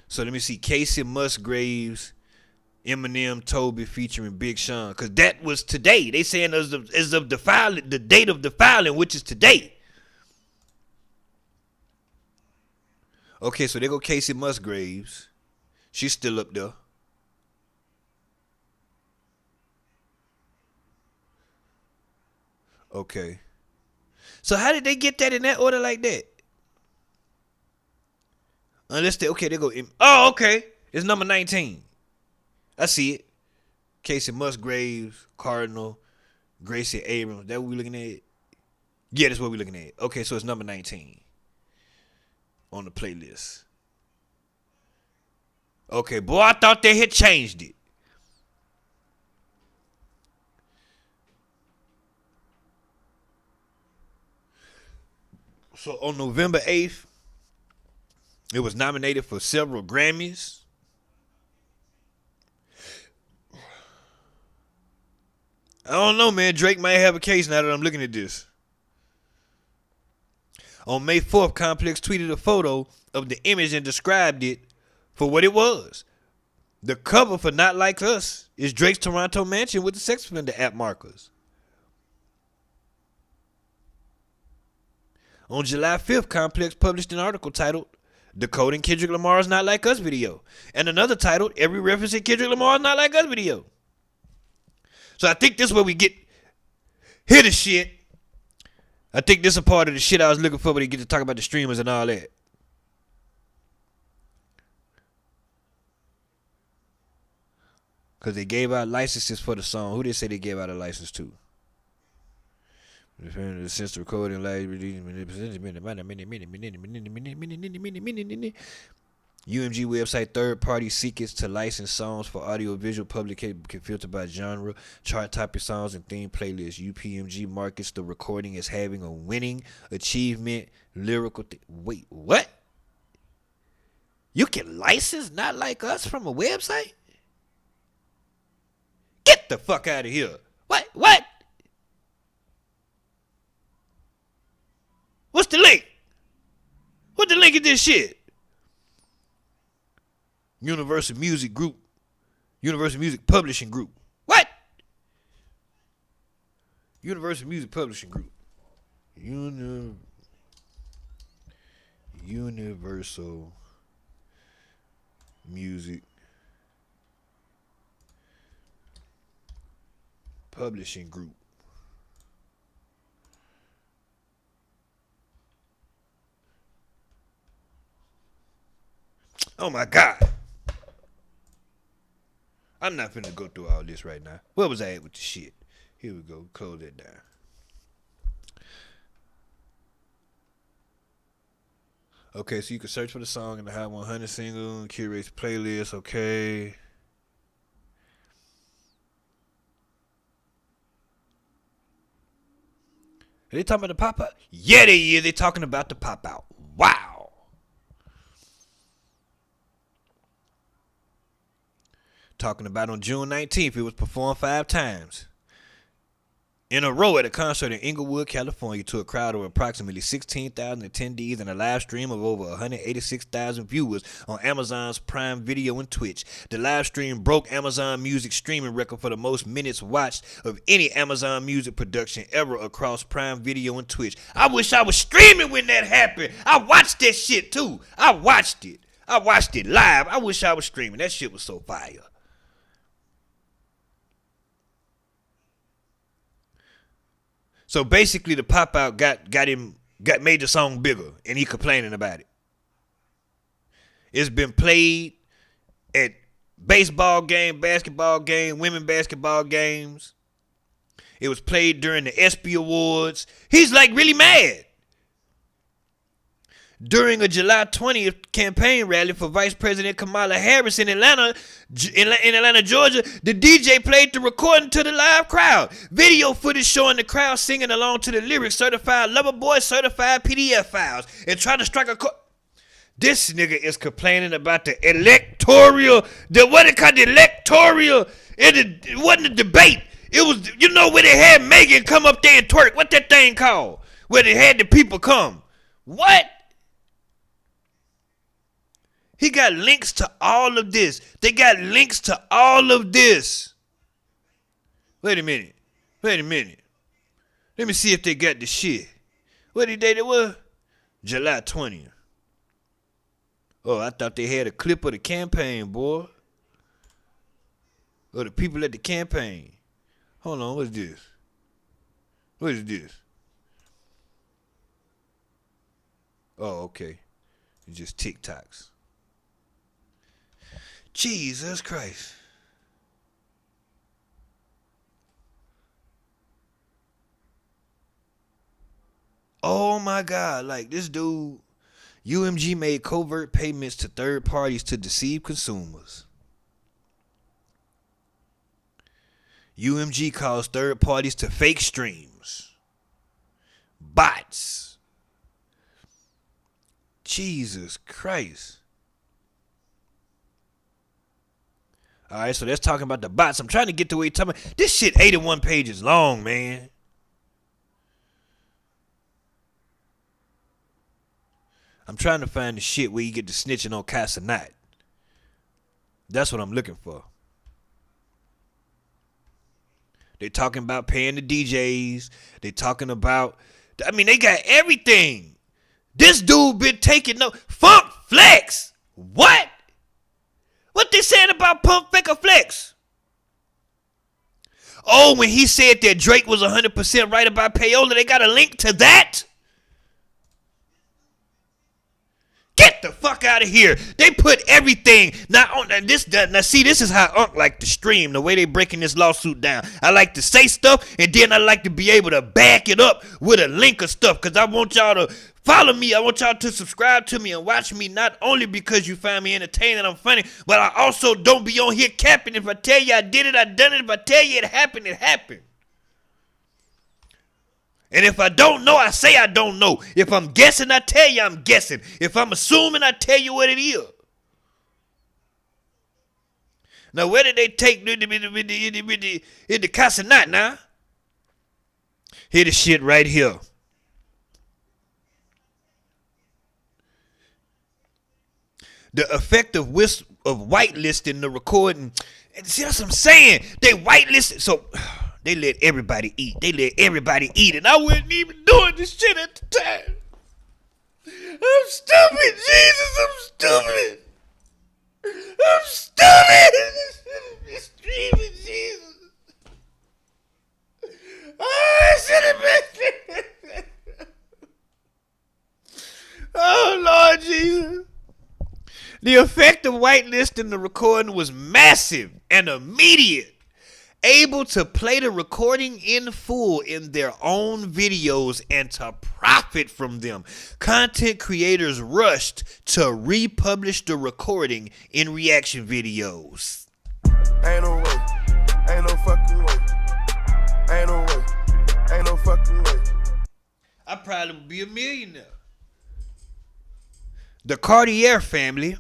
So let me see. Casey Musgraves, Eminem, Toby featuring Big Sean. Because that was today. They saying as of the filing, the date of the filing, which is today. Okay, so there go Casey Musgraves. She's still up there. Okay. So how did they get that in that order like that? Unless they go. Oh, okay. It's number 19. I see it. Casey Musgraves, Cardinal, Gracie Abrams. That what we looking at? Yeah, that's what we looking at. Okay, so it's number 19 on the playlist. Okay, boy, I thought they had changed it. So on November 8th, it was nominated for several Grammys. I don't know, man. Drake might have a case now that I'm looking at this. On May 4th, Complex tweeted a photo of the image and described it for what it was. The cover for Not Like Us is Drake's Toronto mansion with the sex offender app markers. On July 5th, Complex published an article titled Decoding Kendrick Lamar's Not Like Us video, and another titled Every Reference in Kendrick Lamar's Not Like Us video. So I think this is where we get hit the shit I think this is a part of the shit I was looking for when they get to talk about the streamers and all that. Because they gave out licenses for the song. Who they say they gave out a license to? Since the recording UMG website third-party seekers to license songs for audio-visual publication can filter by genre, chart topic songs, and theme playlists. UPMG markets the recording as having a winning achievement lyrical. Wait, what? You can license Not Like Us from a website? Get the fuck out of here. What? What's the link? What the link of this shit? Universal Music Group. Universal Music Publishing Group. What? Universal Music Publishing Group. Universal Music Publishing Group. Oh my God. I'm not finna go through all this right now. Where was I at with the shit? Here we go. Close that down. Okay, so you can search for the song in the Hot 100 single and curate the playlist. Okay. Are they talking about the pop-out? Yeah, they is. They talking about the pop-out. Wow. Talking about on June 19th, it was performed 5 times in a row at a concert in Inglewood, California, to a crowd of approximately 16,000 attendees and a live stream of over 186,000 viewers on Amazon's Prime Video and Twitch. The live stream broke Amazon Music's streaming record for the most minutes watched of any Amazon Music production ever across Prime Video and Twitch. I wish I was streaming when that happened. I watched that shit too. I watched it live. I wish I was streaming. That shit was so fire. So basically, the pop out made the song bigger, and he complaining about it. It's been played at baseball game, basketball game, women basketball games. It was played during the ESPY Awards. He's like really mad. During a July 20th campaign rally for Vice President Kamala Harris in Atlanta, Georgia, the DJ played the recording to the live crowd. Video footage showing the crowd singing along to the lyrics, certified lover boy, certified PDF files, and trying to strike a chord. This nigga is complaining about the electoral, it wasn't a debate. It was, where they had Megan come up there and twerk. What that thing called? Where they had the people come. What? He got links to all of this. They got links to all of this. Wait a minute. Let me see if they got the shit. What did they do? July 20th. Oh, I thought they had a clip of the campaign, boy. Or the people at the campaign. Hold on, what's this? What is this? Oh, okay. It's just TikToks. Jesus Christ. Oh my God. Like this dude, UMG made covert payments to third parties to deceive consumers. UMG calls third parties to fake streams. Bots. Jesus Christ. All right, so that's talking about the bots. I'm trying to get to where you're talking about. This shit 81 pages long, man. I'm trying to find the shit where you get the snitching on Casanat. That's what I'm looking for. They talking about paying the DJs. They talking about, they got everything. This dude been taking no Funk Flex. What? What they saying about Pump Fake or Flex? Oh, when he said that Drake was 100% right about payola, they got a link to that? Get the fuck out of here. They put everything. Now this is how Unc like to stream, the way they breaking this lawsuit down. I like to say stuff, and then I like to be able to back it up with a link of stuff, because I want y'all to follow me. I want y'all to subscribe to me and watch me, not only because you find me entertaining and I'm funny, but I also don't be on here capping. If I tell you I did it, I done it. If I tell you it happened, it happened. And if I don't know, I say I don't know. If I'm guessing, I tell you I'm guessing. If I'm assuming, I tell you what it is. Now, where did they take the casa not now? Hear the shit right here. The effect of whitelisting the recording. See, that's what I'm saying. They whitelisted. So they let everybody eat. And I wasn't even doing this shit at the time. I'm stupid, Jesus. I'm stupid. Streaming, Jesus. Oh, I should have been. Oh, Lord Jesus. The effect of whitelisting the recording was massive and immediate. Able to play the recording in full in their own videos and to profit from them, content creators rushed to republish the recording in reaction videos. Ain't no way. Ain't no fucking way. Ain't no way. Ain't no fucking way. I probably would be a millionaire. The Cartier family,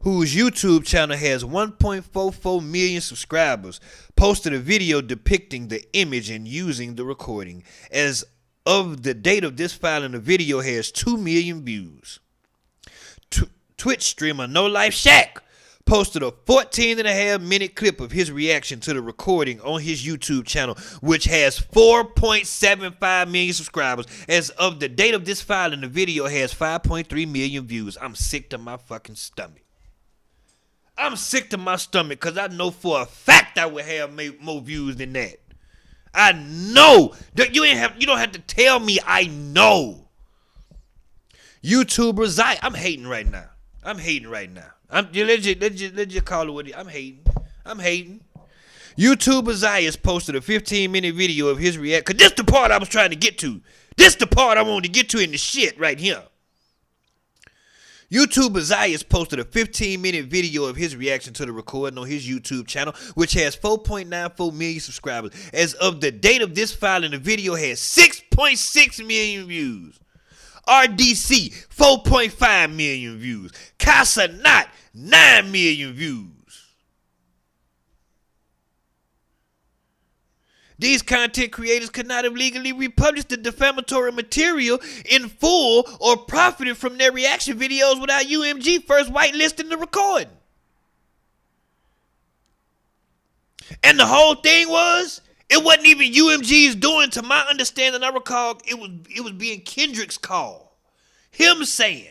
whose YouTube channel has 1.44 million subscribers, posted a video depicting the image and using the recording. As of the date of this filing, the video has 2 million views. Twitch streamer No Life Shack posted a 14.5-minute clip of his reaction to the recording on his YouTube channel, which has 4.75 million subscribers. As of the date of this filing, the video has 5.3 million views. I'm sick to my fucking stomach. I'm sick to my stomach because I know for a fact I would have more views than that. I know. You don't have to tell me. I know. YouTubers, I'm hating right now. Let's just call it what it is. I'm hating. YouTuber Zayas posted a 15-minute video of his reaction. Because this the part I was trying to get to. This the part I wanted to get to in the shit right here. YouTuber Zayas posted a 15-minute video of his reaction to the recording on his YouTube channel, which has 4.94 million subscribers. As of the date of this filing, the video has 6.6 million views. RDC, 4.5 million views. Casa Not, 9 million views. These content creators could not have legally republished the defamatory material in full or profited from their reaction videos without UMG first whitelisting the recording. And the whole thing was, it wasn't even UMG's doing. To my understanding, I recall it was being Kendrick's call. Him saying,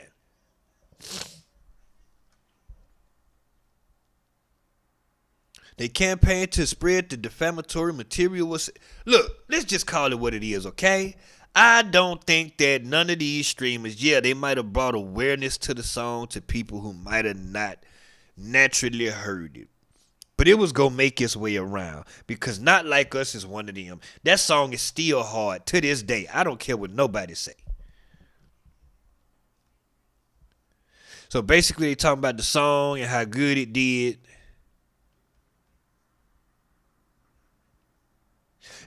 they campaigned to spread the defamatory material. Look, let's just call it what it is, okay? I don't think that none of these streamers, they might have brought awareness to the song to people who might have not naturally heard it. But it was going to make its way around, because Not Like Us is one of them. That song is still hard to this day. I don't care what nobody say. So basically they talking about the song and how good it did.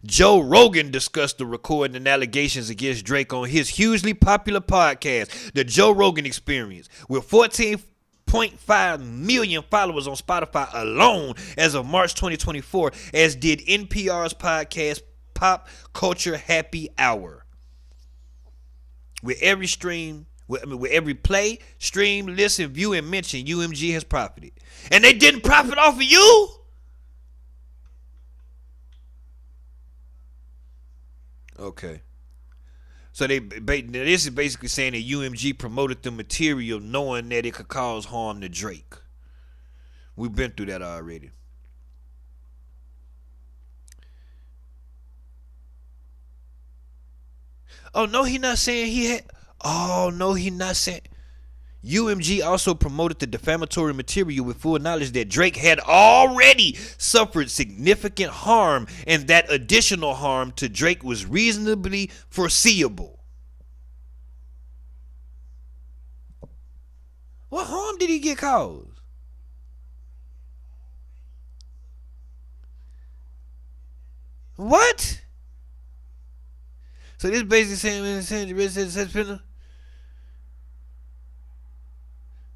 Joe Rogan discussed the recording and allegations against Drake on his hugely popular podcast, The Joe Rogan Experience, with 14.5 million followers on Spotify alone as of March 2024, as did NPR's podcast Pop Culture Happy Hour. With every every play, stream, listen, view, and mention, UMG has profited. And they didn't profit off of you? Okay. So this is basically saying that UMG promoted the material knowing that it could cause harm to Drake. We've been through that already. Oh, no, he not saying he had. Oh, no, he not saying. UMG also promoted the defamatory material with full knowledge that Drake had already suffered significant harm and that additional harm to Drake was reasonably foreseeable. What harm did he get caused? What? So this basically saying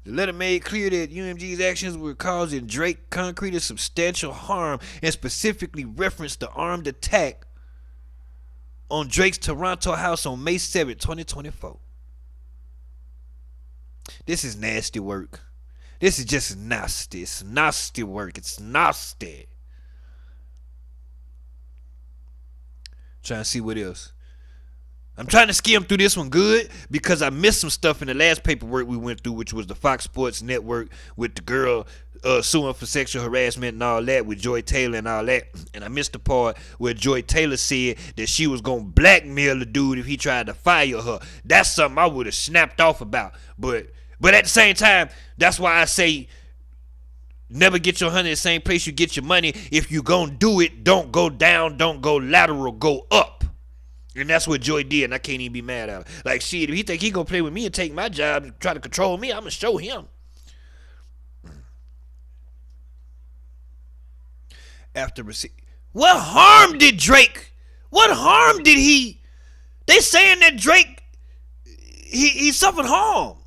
the letter made clear that UMG's actions were causing Drake concrete and substantial harm and specifically referenced the armed attack on Drake's Toronto house on May 7, 2024. This is nasty work. This is just nasty. It's nasty work. It's nasty. Trying to see what else. I'm trying to skim through this one good because I missed some stuff in the last paperwork we went through, which was the Fox Sports Network with the girl suing for sexual harassment and all that with Joy Taylor and all that. And I missed the part where Joy Taylor said that she was going to blackmail the dude if he tried to fire her. That's something I would have snapped off about. But at the same time, that's why I say never get your honey in the same place you get your money. If you going to do it, don't go down, don't go lateral, go up. And that's what Joy did, and I can't even be mad at her. Like, shit, if he think he gonna play with me and take my job and try to control me, I'm gonna show him. After receipt. What harm did Drake? What harm did he? They saying that Drake, he suffered harm.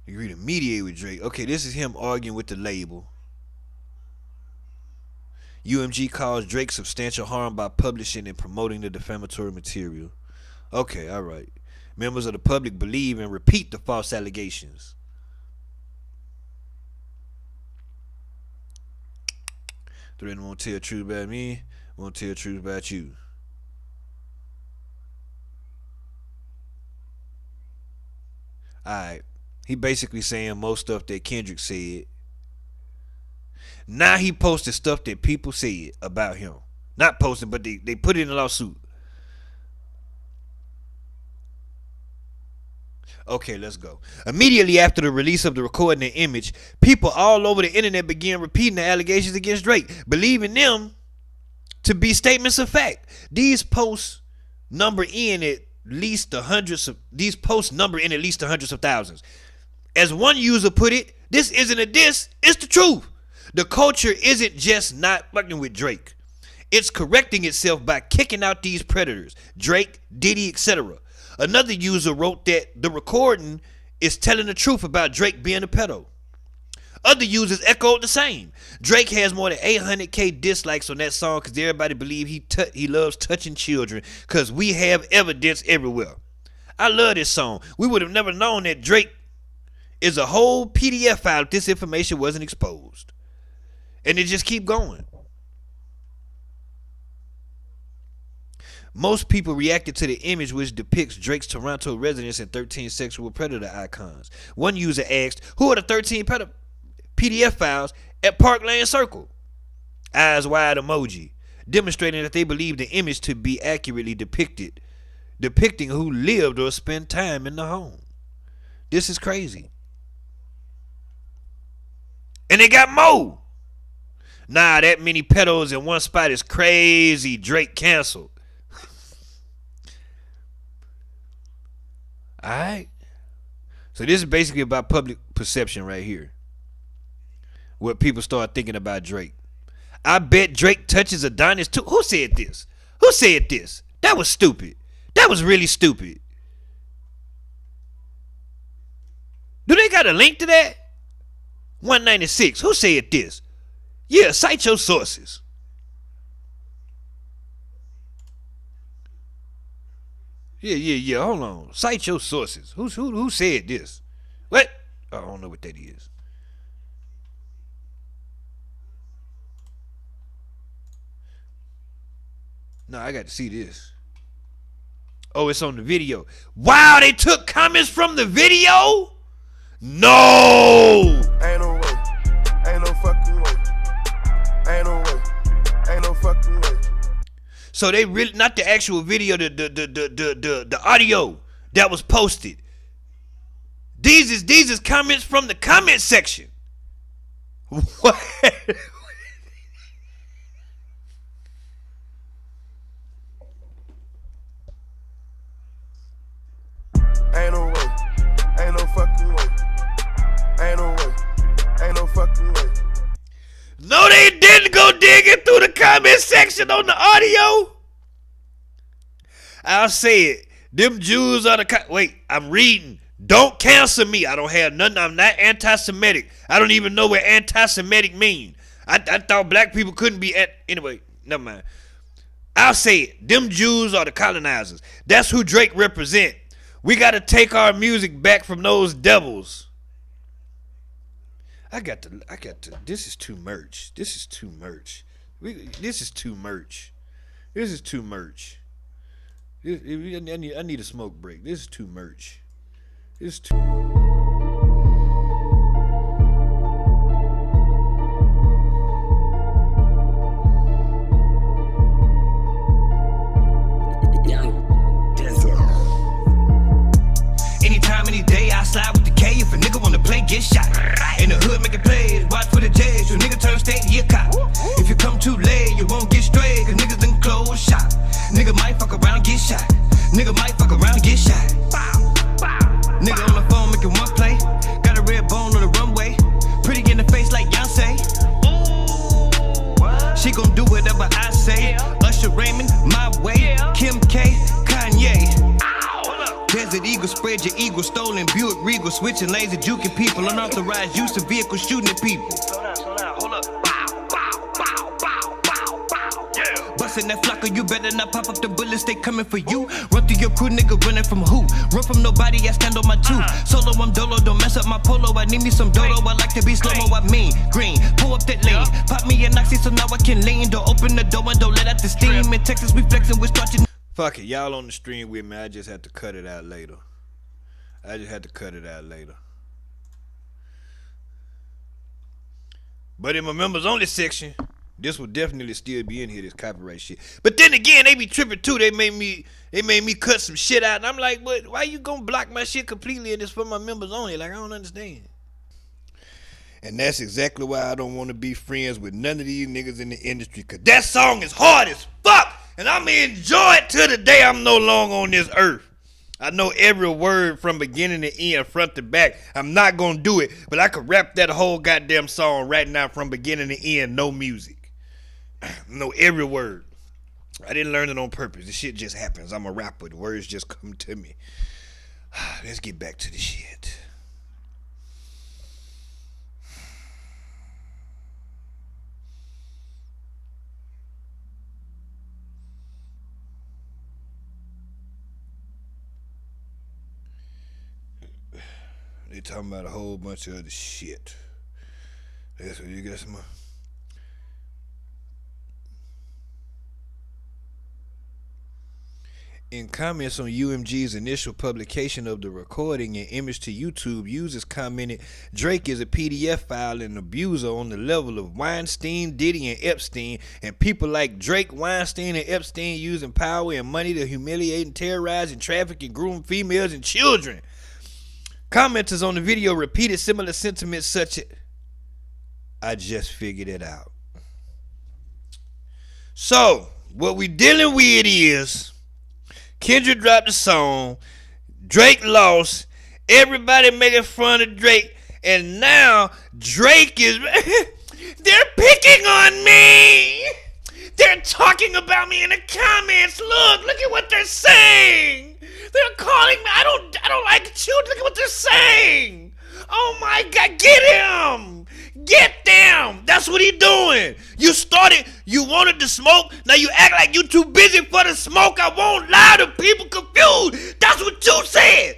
You agreed to mediate with Drake. Okay, this is him arguing with the label. UMG caused Drake substantial harm by publishing and promoting the defamatory material. Okay, all right. Members of the public believe and repeat the false allegations. Threaten won't tell the truth about me, won't tell the truth about you. Alright. He basically saying most stuff that Kendrick said. Now he posted stuff that people said about him. Not posted, but they put it in a lawsuit. Okay, let's go. Immediately after the release of the recording and image, people all over the internet began repeating the allegations against Drake, believing them to be statements of fact. These posts number in at least the hundreds of thousands. As one user put it, this isn't a diss, it's the truth. The culture isn't just not fucking with Drake. It's correcting itself by kicking out these predators, Drake, Diddy, etc. Another user wrote that the recording is telling the truth about Drake being a pedo. Other users echoed the same. Drake has more than 800K dislikes on that song because everybody believe he loves touching children because we have evidence everywhere. I love this song. We would have never known that Drake is a whole PDF file if this information wasn't exposed. And it just keep going. Most people reacted to the image which depicts Drake's Toronto residence and 13 sexual predator icons. One user asked, who are the 13 PDF files at Parkland Circle? Eyes wide emoji, demonstrating that they believe the image to be accurately depicting who lived or spent time in the home. This is crazy. And they got more. Nah, that many pedos in one spot is crazy. Drake canceled. Alright. So this is basically about public perception right here. What people start thinking about Drake. I bet Drake touches Adonis too. Who said this? Who said this? That was stupid. That was really stupid. Do they got a link to that? 196. Who said this? Yeah, cite your sources. Yeah. Hold on. Cite your sources. Who said this? What? I don't know what that is. No, I got to see this. Oh, it's on the video. Wow, they took comments from the video? No! Ain't no way. Ain't no fucking way. Ain't no way. Ain't no fucking way. So they really, not the actual video, the audio that was posted. These is comments from the comment section. What? Ain't no way. Ain't no fucking way. Ain't no way. Ain't no fucking way. No, they didn't go digging through the comment section on the audio. I'll say it. Them Jews are the... Wait, I'm reading. Don't cancel me. I don't have nothing. I'm not anti-Semitic. I don't even know what anti-Semitic mean. I thought black people couldn't be... Anyway, never mind. I'll say it. Them Jews are the colonizers. That's who Drake represent. We got to take our music back from those devils. I got to, this is too much. This is too much. This is too much. This is too much. I need a smoke break. This is too much. This is too... Anytime, any day, I slide with the K. If a nigga wanna play, get shot. In the hood, making plays, watch for the J's. Your nigga turn state, he a cop. If you come too late, you won't get straight, cause niggas done close shop. Nigga might fuck around, get shot. Nigga might fuck around, get shot. Nigga on the phone making one play. Got a red bone on the runway. Pretty in the face like Beyonce. She gon' do whatever I say. Usher Raymond, my way. Kim K, Kanye. Desert Eagle, spread your eagle. Stolen Buick Regal. Switching lanes and juking people. Unauthorized use of vehicles, shooting at people. Slow down, hold up. Bustin' that flocker, you better not pop up the bullets, they coming for you. Run through your crew, nigga, running from who? Run from nobody, I stand on my two. Solo, I'm dolo, don't mess up my polo. I need me some dodo, I like to be slow-mo, I mean green. Pull up that lane, pop me an oxy so now I can lean. Don't open the door and don't let out the steam. In Texas, we flexing, we're starting. Fuck it, y'all on the stream with me. I just had to cut it out later. But in my members only section, this will definitely still be in here, this copyright shit. But then again, they be tripping too. They made me cut some shit out, and I'm like, but why you gonna block my shit completely and it's for my members only? Like, I don't understand. And that's exactly why I don't want to be friends with none of these niggas in the industry, cause that song is hard as fuck, and I'ma enjoy it till the day I'm no longer on this earth. I know every word from beginning to end, front to back. I'm not gonna do it, but I could rap that whole goddamn song right now from beginning to end, no music. I know every word. I didn't learn it on purpose. This shit just happens. I'm a rapper. The words just come to me. Let's get back to the shit. They talking about a whole bunch of other shit. That's what you got some. In comments on UMG's initial publication of the recording and image to YouTube, users commented Drake is a PDF file and abuser on the level of Weinstein, Diddy, and Epstein, and people like Drake, Weinstein, and Epstein using power and money to humiliate and terrorize and traffic and groom females and children. Commenters on the video repeated similar sentiments such as, I just figured it out. So, what we dealing with is Kendrick dropped the song, Drake lost, everybody making fun of Drake, and now Drake is, they're picking on me. They're talking about me in the comments. Look at what they're saying. They're calling me, I don't like children. Look at what they're saying. Oh my God, get him. Get them. That's what he doing. You started, you wanted to smoke. Now you act like you too busy for the smoke. I won't lie to people confused. That's what you said.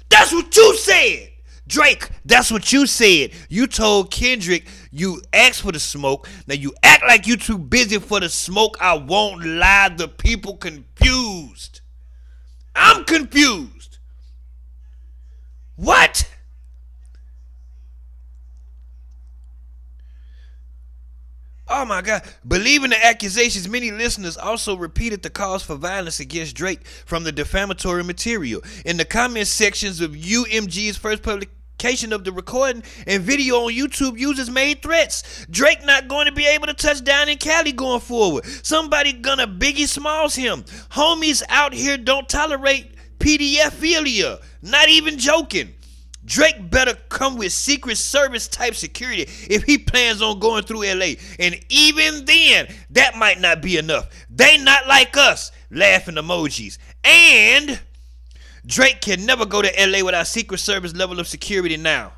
That's what you said. Drake, that's what you said. You told Kendrick you asked for the smoke. Now you act like you too busy for the smoke. I won't lie, the people confused. I'm confused. What? Oh my God. Believing the accusations, many listeners also repeated the calls for violence against Drake from the defamatory material. In the comment sections of UMG's first publication of the recording and video on YouTube, users made threats. Drake not going to be able to touch down in Cali going forward. Somebody gonna Biggie Smalls him. Homies out here don't tolerate PDF-philia. Not even joking. Drake better come with Secret Service type security if he plans on going through LA. And even then, that might not be enough. They not like us. Laughing emojis. And Drake can never go to LA without Secret Service level of security now.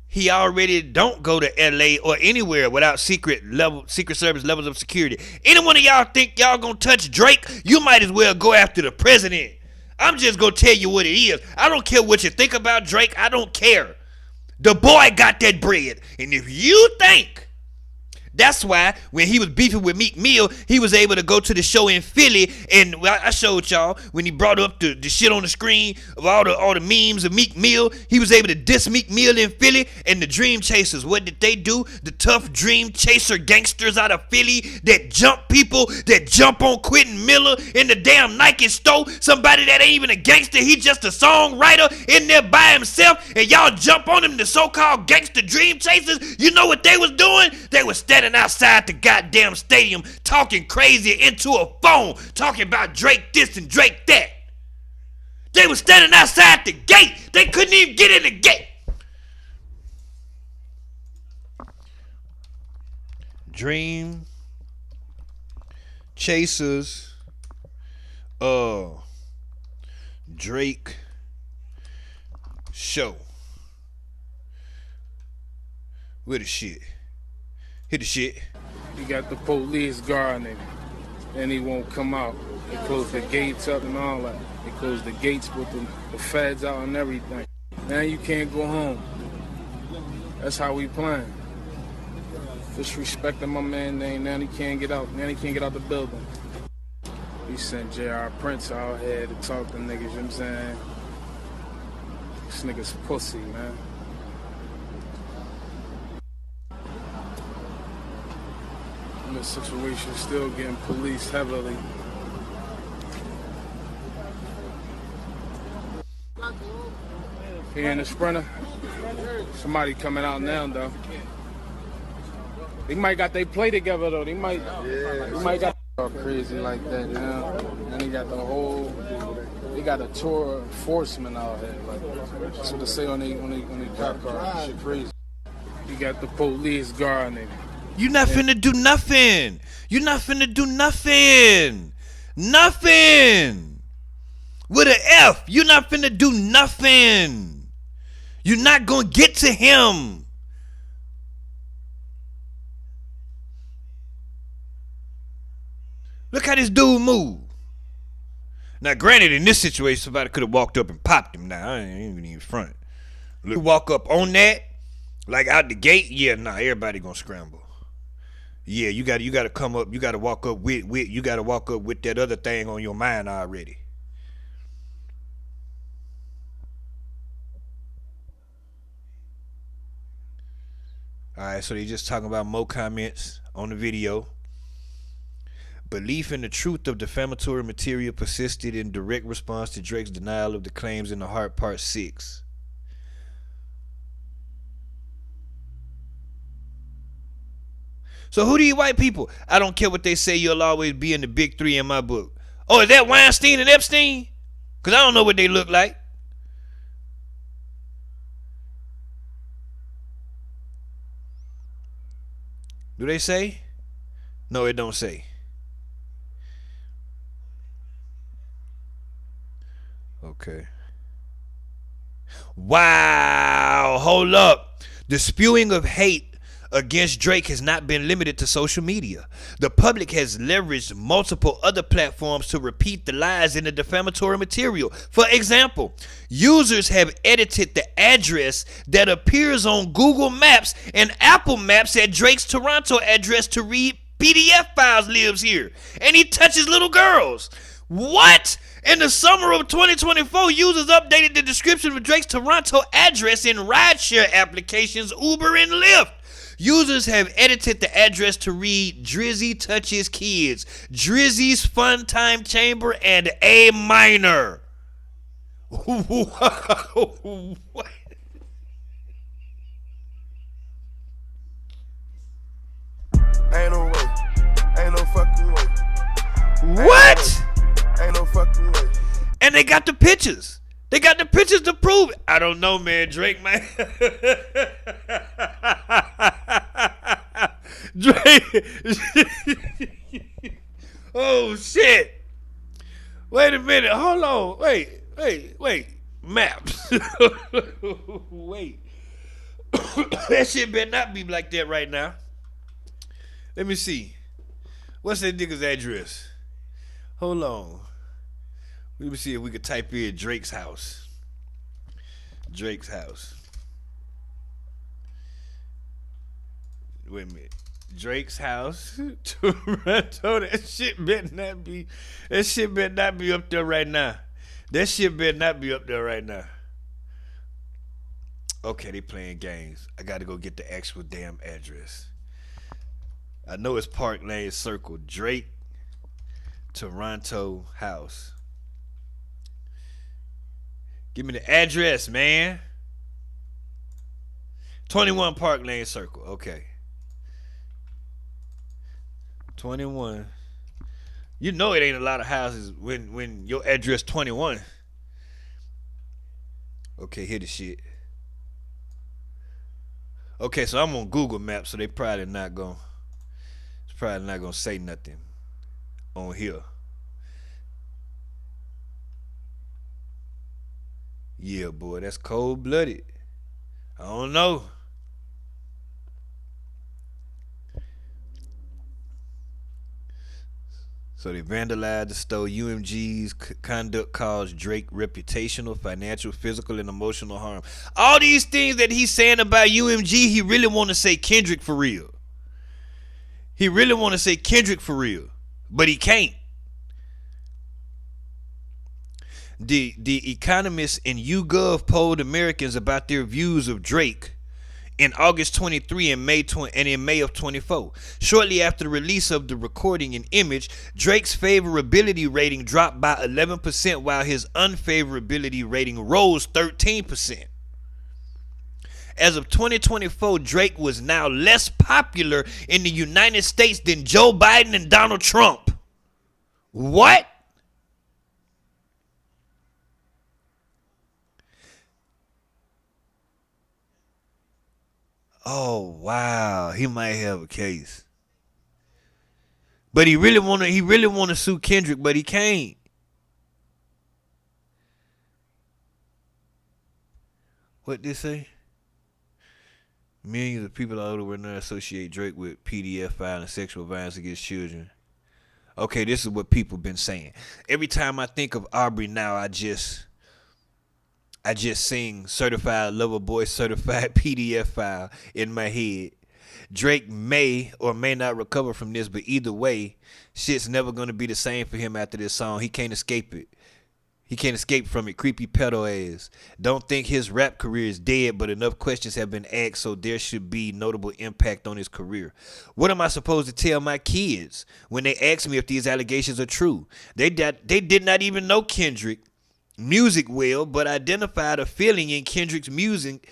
He already don't go to LA or anywhere without Secret Service levels of security. Any one of y'all think y'all gonna touch Drake, you might as well go after the president. I'm just gonna tell you what it is. I don't care what you think about Drake. I don't care. The boy got that bread. And if you think that's why when he was beefing with Meek Mill, he was able to go to the show in Philly, and I showed y'all when he brought up the shit on the screen of all the memes of Meek Mill, he was able to diss Meek Mill in Philly. And the Dream Chasers, what did they do? The tough Dream Chaser gangsters out of Philly that jump people, that jump on Quentin Miller in the damn Nike store, somebody that ain't even a gangster, he just a songwriter in there by himself, and y'all jump on him, the so-called gangster Dream Chasers. You know what they was doing? They was standing outside the goddamn stadium talking crazy into a phone, talking about Drake this and Drake that. They was standing outside the gate. They couldn't even get in the gate. Dream Chasers, Drake show. Where the shit? Hit the shit. You got the police guarding him, and he won't come out. They close the gates up and all that. They close the gates with the feds out and everything. Now you can't go home. That's how we playing. Disrespecting my man name. Now he can't get out. Now he can't get out the building. He sent J.R. Prince out here to talk to niggas, you know what I'm saying? This nigga's pussy, man. The situation still getting policed heavily. Here in the Sprinter, somebody coming out now though. They might got they play together though. They might got all crazy like that, you know. And they got they got a tour enforcement out here. Like that's what they say on they cop car. Shit crazy. You got the police guarding him. You not finna do nothing. You not finna do nothing. Nothing. With an F. You not finna do nothing. You're not gonna get to him. Look how this dude move. Now, granted, in this situation, somebody could have walked up and popped him. Now, I ain't even front. Look, walk up on that, like out the gate. Yeah, nah, everybody gonna scramble. Yeah, you gotta come up. You gotta walk up with that other thing on your mind already. All right, so they just talking about more comments on the video. Belief in the truth of defamatory material persisted in direct response to Drake's denial of the claims in The Heart Part 6. So who do you white people? I don't care what they say, you'll always be in the big three in my book. Oh, is that Weinstein and Epstein? Because I don't know what they look like. Do they say? No, it don't say. Okay. Wow. Hold up. The spewing of hate against Drake has not been limited to social media. The public has leveraged multiple other platforms to repeat the lies in the defamatory material. For example, users have edited the address that appears on Google Maps and Apple Maps at Drake's Toronto address to read PDF files lives here, and he touches little girls. What? In the summer of 2024, users updated the description of Drake's Toronto address in rideshare applications Uber and Lyft. Users have edited the address to read Drizzy Touches Kids, Drizzy's Fun Time Chamber, and A Minor. What? Ain't no way. Ain't no fucking way. What? Ain't no fucking way. And they got the pictures. They got the pictures to prove it. I don't know, man. Drake, man. Drake. Oh, shit. Wait a minute. Hold on. Wait. Maps. Wait. That shit better not be like that right now. Let me see. What's that nigga's address? Hold on. Let me see if we could type in Drake's house. Drake's house. Wait a minute. Drake's house. Toronto. That shit better not be up there right now. That shit better not be up there right now. Okay, they playing games. I gotta go get the actual damn address. I know it's Park Lane Circle. Drake, Toronto house. Give me the address, man. 21 Park Lane Circle. Okay. 21. You know it ain't a lot of houses when your address 21. Okay, here the shit. Okay, so I'm on Google Maps, so they probably not gonna say nothing on here. Yeah, boy, that's cold-blooded. I don't know. So they vandalized the store. UMG's conduct caused Drake reputational, financial, physical, and emotional harm. All these things that he's saying about UMG, he really want to say Kendrick for real. He really want to say Kendrick for real, but he can't. The Economist and YouGov polled Americans about their views of Drake in August 23 and in May of 24. Shortly after the release of the recording and image, Drake's favorability rating dropped by 11%, while his unfavorability rating rose 13%. As of 2024, Drake was now less popular in the United States than Joe Biden and Donald Trump. What? Oh, wow. He might have a case. But he really want to sue Kendrick, but he can't. What they say? Millions of people all over the world now associate Drake with PDF file and sexual violence against children. Okay, this is what people been saying. Every time I think of Aubrey now, I just sing Certified Lover Boy Certified PDF file in my head. Drake may or may not recover from this, but either way, shit's never going to be the same for him after this song. He can't escape it. He can't escape from it. Creepy pedo ass. Don't think his rap career is dead, but enough questions have been asked, so there should be notable impact on his career. What am I supposed to tell my kids when they ask me if these allegations are true? They did not even know Kendrick music well, but identified a feeling in Kendrick's music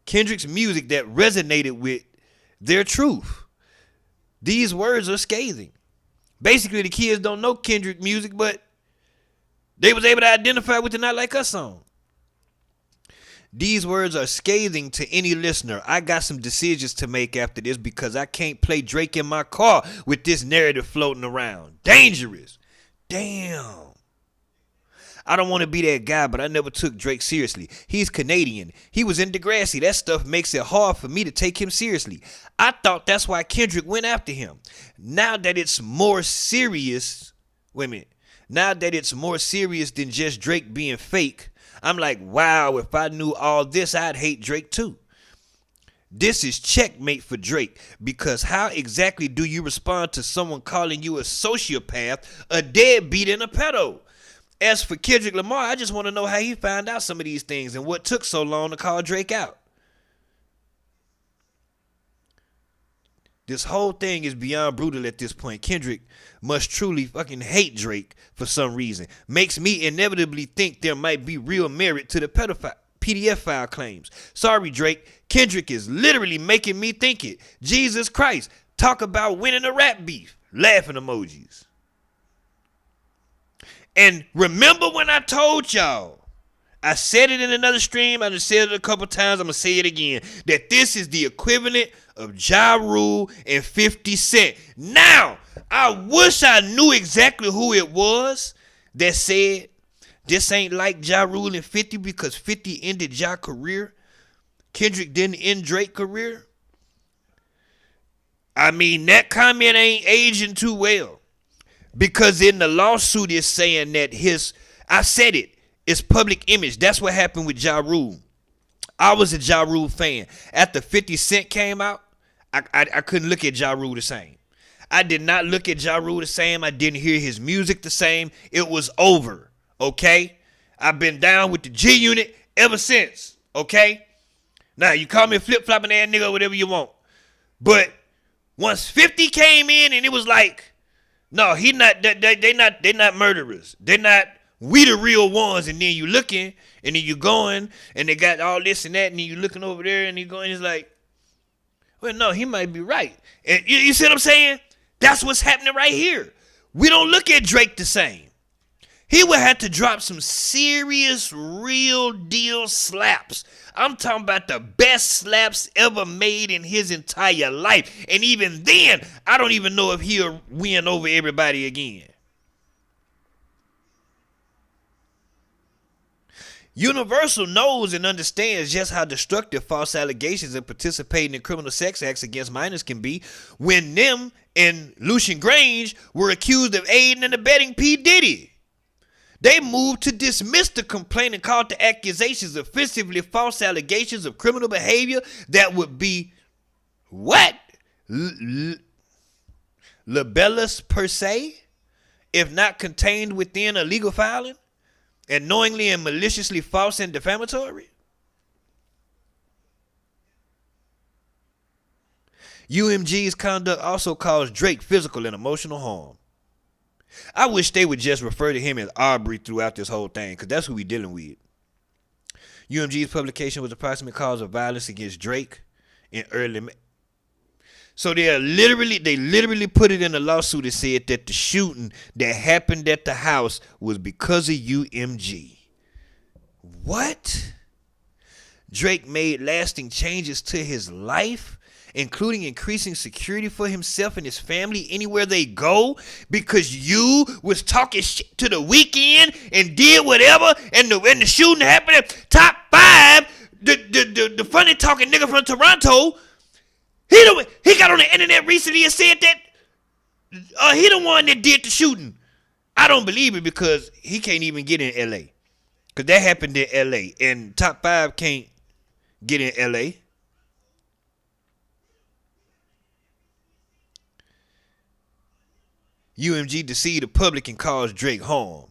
that resonated with their truth. These words are scathing. Basically, the kids don't know Kendrick music, but they was able to identify with the Not Like Us song. These words are scathing to any listener. I got some decisions to make after this because I can't play Drake in my car with this narrative floating around. Dangerous. Damn. I don't want to be that guy, but I never took Drake seriously. He's Canadian. He was in Degrassi. That stuff makes it hard for me to take him seriously. I thought that's why Kendrick went after him. Now that it's more serious, now that it's more serious than just Drake being fake, I'm like, wow, if I knew all this, I'd hate Drake too. This is checkmate for Drake, because how exactly do you respond to someone calling you a sociopath, a deadbeat, and a pedo? As for Kendrick Lamar, I just want to know how he found out some of these things and what took so long to call Drake out. This whole thing is beyond brutal at this point. Kendrick must truly fucking hate Drake for some reason. Makes me inevitably think there might be real merit to the PDF file claims. Sorry, Drake. Kendrick is literally making me think it. Jesus Christ. Talk about winning a rap beef. Laughing emojis. And remember when I told y'all, I said it in another stream, I just said it a couple times, I'm going to say it again, that this is the equivalent of Ja Rule and 50 Cent. Now, I wish I knew exactly who it was that said this ain't like Ja Rule and 50 because 50 ended Ja's career. Kendrick didn't end Drake's career. I mean, that comment ain't aging too well. Because in the lawsuit it's saying that I said it, it's public image. That's what happened with Ja Rule. I was a Ja Rule fan. After 50 Cent came out, I couldn't look at Ja Rule the same. I did not look at Ja Rule the same. I didn't hear his music the same. It was over, okay? I've been down with the G Unit ever since, okay? Now, you call me a flip-flopping ass nigga or whatever you want. But once 50 came in and it was like, no, they not murderers. We the real ones. And then you looking and then you going and they got all this and that and then you looking over there and you going, it's like, well, no, he might be right. And you see what I'm saying? That's what's happening right here. We don't look at Drake the same. He would have to drop some serious, real deal slaps. I'm talking about the best slaps ever made in his entire life. And even then, I don't even know if he'll win over everybody again. Universal knows and understands just how destructive false allegations and participating in criminal sex acts against minors can be when them and Lucian Grange were accused of aiding and abetting P. Diddy. They moved to dismiss the complaint and called the accusations offensively false allegations of criminal behavior that would be what? Libellous per se, if not contained within a legal filing, and knowingly and maliciously false and defamatory. UMG's conduct also caused Drake physical and emotional harm. I wish they would just refer to him as Aubrey throughout this whole thing, because that's who we dealing with. UMG's publication was the proximate cause of violence against Drake in early May. So they literally put it in the lawsuit and said that the shooting that happened at the house was because of UMG. What? Drake made lasting changes to his life, including increasing security for himself and his family anywhere they go, because you was talking shit to The Weeknd and did whatever, and the shooting happened. Top 5, the funny talking nigga from Toronto, he got on the internet recently and said that he the one that did the shooting. I don't believe it because he can't even get in L.A. Because that happened in L.A. and Top 5 can't get in L.A. UMG deceived the public and caused Drake harm.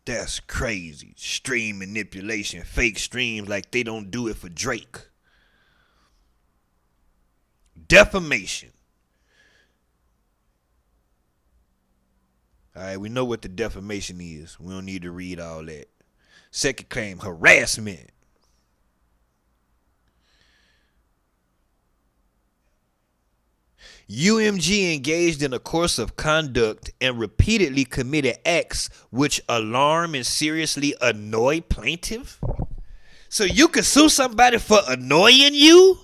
That's crazy. Stream manipulation, fake streams like they don't do it for Drake. Defamation. All right, we know what the defamation is. We don't need to read all that. Second claim, harassment. UMG engaged in a course of conduct and repeatedly committed acts which alarm and seriously annoy plaintiff. So you could sue somebody for annoying you?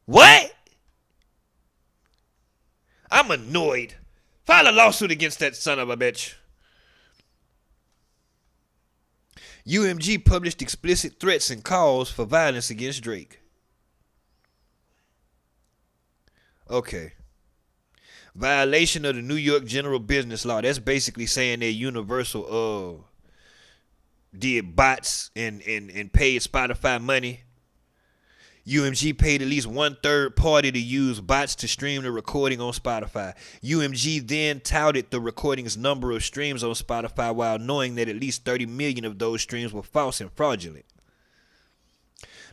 What? I'm annoyed. File a lawsuit against that son of a bitch. UMG published explicit threats and calls for violence against Drake. Okay. Violation of the New York General Business Law. That's basically saying that Universal did bots and paid Spotify money. UMG paid at least one third party to use bots to stream the recording on Spotify. UMG then touted the recording's number of streams on Spotify while knowing that at least 30 million of those streams were false and fraudulent.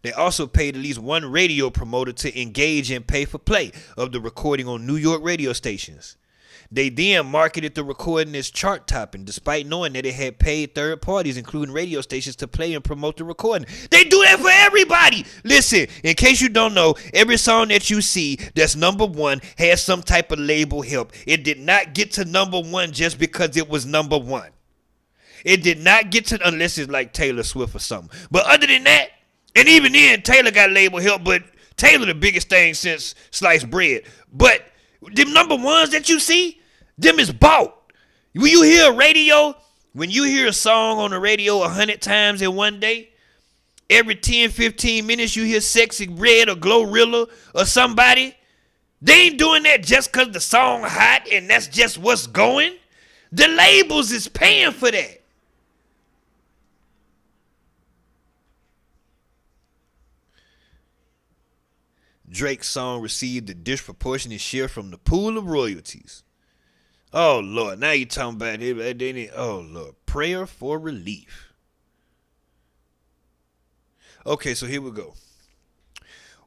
They also paid at least one radio promoter to engage and pay for play of the recording on New York radio stations. They then marketed the recording as chart-topping, despite knowing that it had paid third parties, including radio stations, to play and promote the recording. They do that for everybody! Listen, in case you don't know, every song that you see that's number one has some type of label help. It did not get to number one just because it was number one. It did not get to, unless it's like Taylor Swift or something. But other than that, and even then, Taylor got label help, but Taylor the biggest thing since sliced bread. But them number ones that you see, them is bought. When you hear a song on the radio 100 times in one day, every 10, 15 minutes you hear Sexy Red or Glorilla or somebody, they ain't doing that just because the song hot and that's just what's going. The labels is paying for that. Drake's song received a disproportionate share from the pool of royalties. Oh, Lord. Now you're talking about it. Oh, Lord. Prayer for relief. Okay, so here we go.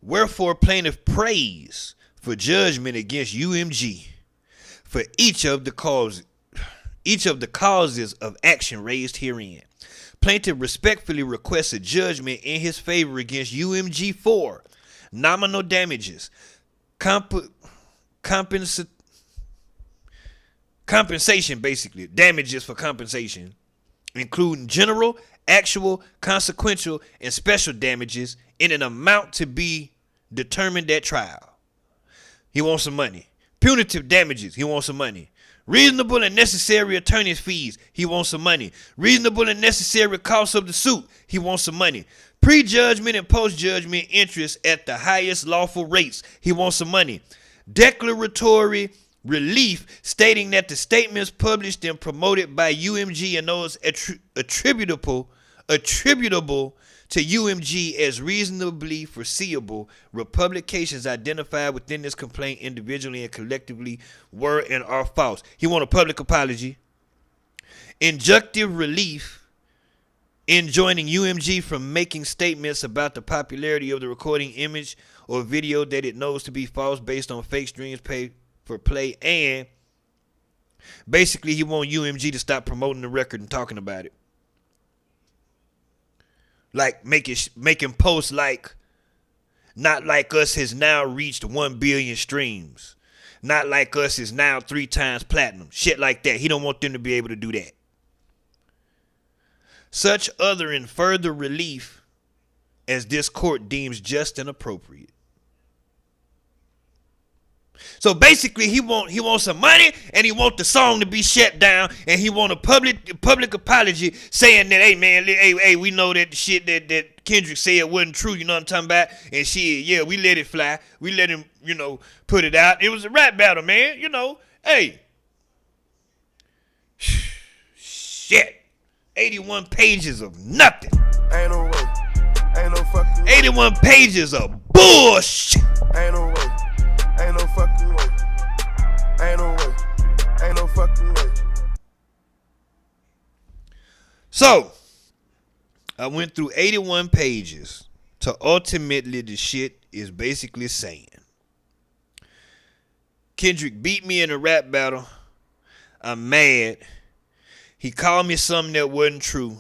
Wherefore plaintiff prays for judgment against UMG for each of the causes of action raised herein. Plaintiff respectfully requests a judgment in his favor against UMG for nominal damages, compensation, basically, damages for compensation, including general, actual, consequential, and special damages in an amount to be determined at trial. He wants some money. Punitive damages, he wants some money. Reasonable and necessary attorney's fees, he wants some money. Reasonable and necessary costs of the suit, he wants some money. Prejudgment and post-judgment interest at the highest lawful rates, he wants some money. Declaratory relief stating that the statements published and promoted by UMG and those attributable to UMG as reasonably foreseeable were publications identified within this complaint individually and collectively were and are false. He want a public apology. Injunctive relief enjoining UMG from making statements about the popularity of the recording image or video that it knows to be false based on fake streams paid for play, and basically he want UMG to stop promoting the record and talking about it. Like making posts like Not Like Us has now reached 1 billion streams. Not Like Us is now 3 times platinum. Shit like that. He don't want them to be able to do that. Such other and further relief as this court deems just and appropriate. So basically, he wants some money, and he want the song to be shut down, and he want a public apology saying that, hey man, hey, we know that the shit that Kendrick said wasn't true. You know what I'm talking about? And shit, yeah, we let it fly. We let him, put it out. It was a rap battle, man. Hey, shit. 81 pages of nothing. Ain't no way. Ain't no fucking way. 81 pages of bullshit. Ain't no way. Ain't no fucking way. Ain't no way. Ain't no fucking way. So, I went through 81 pages to ultimately the shit is basically saying Kendrick beat me in a rap battle. I'm mad. He called me something that wasn't true.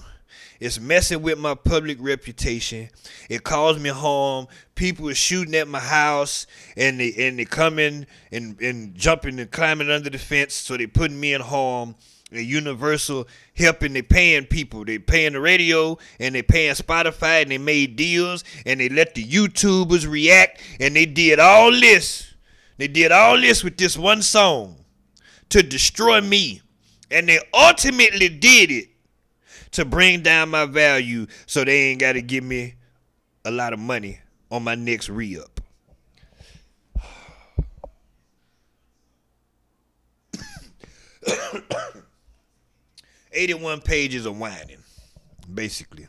It's messing with my public reputation. It caused me harm. People are shooting at my house, and they coming and jumping and climbing under the fence, so they putting me in harm. And Universal helping, they paying people. They paying the radio, and they paying Spotify, and they made deals, and they let the YouTubers react, and they did all this. They did all this with this one song to destroy me. And they ultimately did it to bring down my value so they ain't got to give me a lot of money on my next re-up. $81 pages of whining, basically.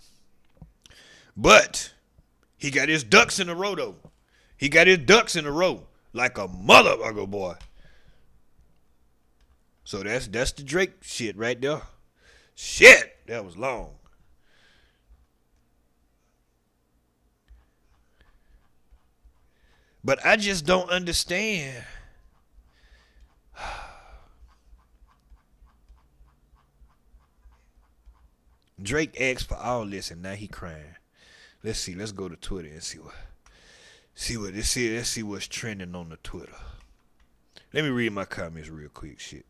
But he got his ducks in a row, though. He got his ducks in a row like a motherfucker, boy. So that's the Drake shit right there. Shit, that was long. But I just don't understand. Drake asked for all this and now he crying. Let's see. Let's go to Twitter and see what's trending on the Twitter. Let me read my comments real quick. Shit.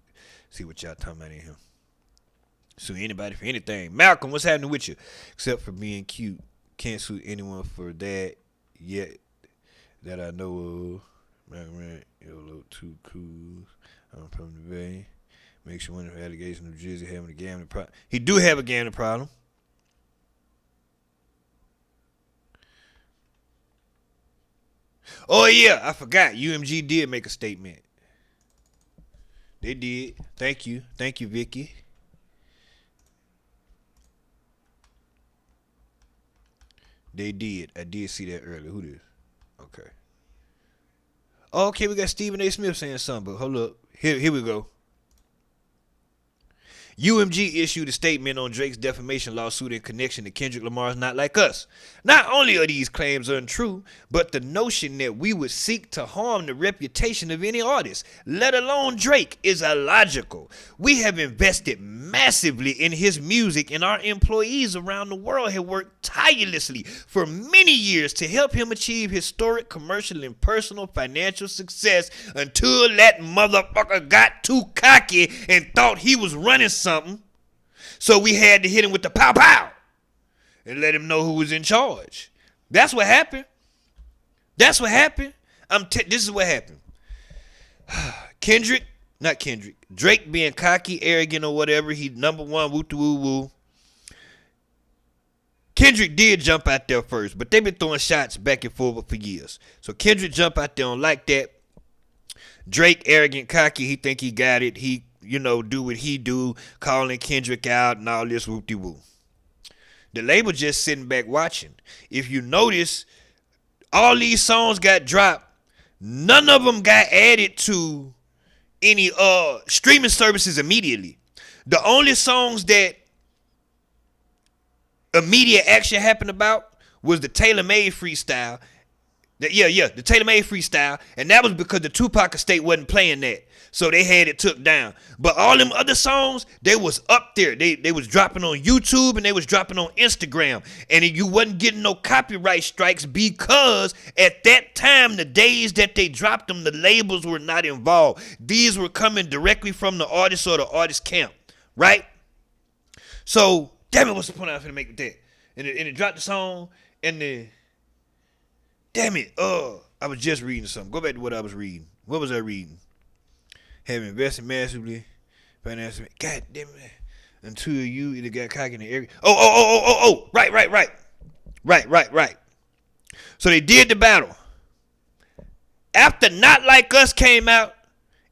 See what y'all talking about in here. Sue anybody for anything. Malcolm, what's happening with you? Except for being cute. Can't sue anyone for that yet that I know of. Malcolm, YOLO, too cool. I'm from the Bay. Makes you wonder if allegations of New Jersey having a gambling problem. He do have a gambling problem. Oh, yeah, I forgot. UMG did make a statement. They did. Thank you. Thank you, Vicky. They did. I did see that earlier. Who did? Okay. Oh, okay, we got Stephen A. Smith saying something, but hold up. Here we go. UMG issued a statement on Drake's defamation lawsuit in connection to Kendrick Lamar's Not Like Us. Not only are these claims untrue, but the notion that we would seek to harm the reputation of any artist, let alone Drake, is illogical. We have invested massively in his music, and our employees around the world have worked tirelessly for many years to help him achieve historic commercial and personal financial success until that motherfucker got too cocky and thought he was running something. So we had to hit him with the pow pow and let him know who was in charge. That's what happened. This is what happened. Drake being cocky, arrogant, or whatever. He number one, woo woo woo. Kendrick did jump out there first, but they've been throwing shots back and forth for years. So Kendrick jump out there on like that. Drake, arrogant, cocky, he think he got it. He, do what he do, calling Kendrick out and all this whoop-de-woo. The label just sitting back watching. If you notice, all these songs got dropped. None of them got added to any streaming services immediately. The only songs that immediate action happened about was the Tailor-Made freestyle. The Tailor-Made freestyle, and that was because the Tupac estate wasn't playing that, so they had it took down. But all them other songs, they was up there. They was dropping on YouTube and they was dropping on Instagram, and you wasn't getting no copyright strikes because at that time, the days that they dropped them, the labels were not involved. These were coming directly from the artist or the artist camp, right? So, damn it, what's the point I was gonna make with that? And it dropped the song, and the damn it, I was just reading something. Go back to what I was reading. What was I reading? Have invested massively, financially. God damn it. Until you either got cocky in the area. Right. So they did the battle. After Not Like Us came out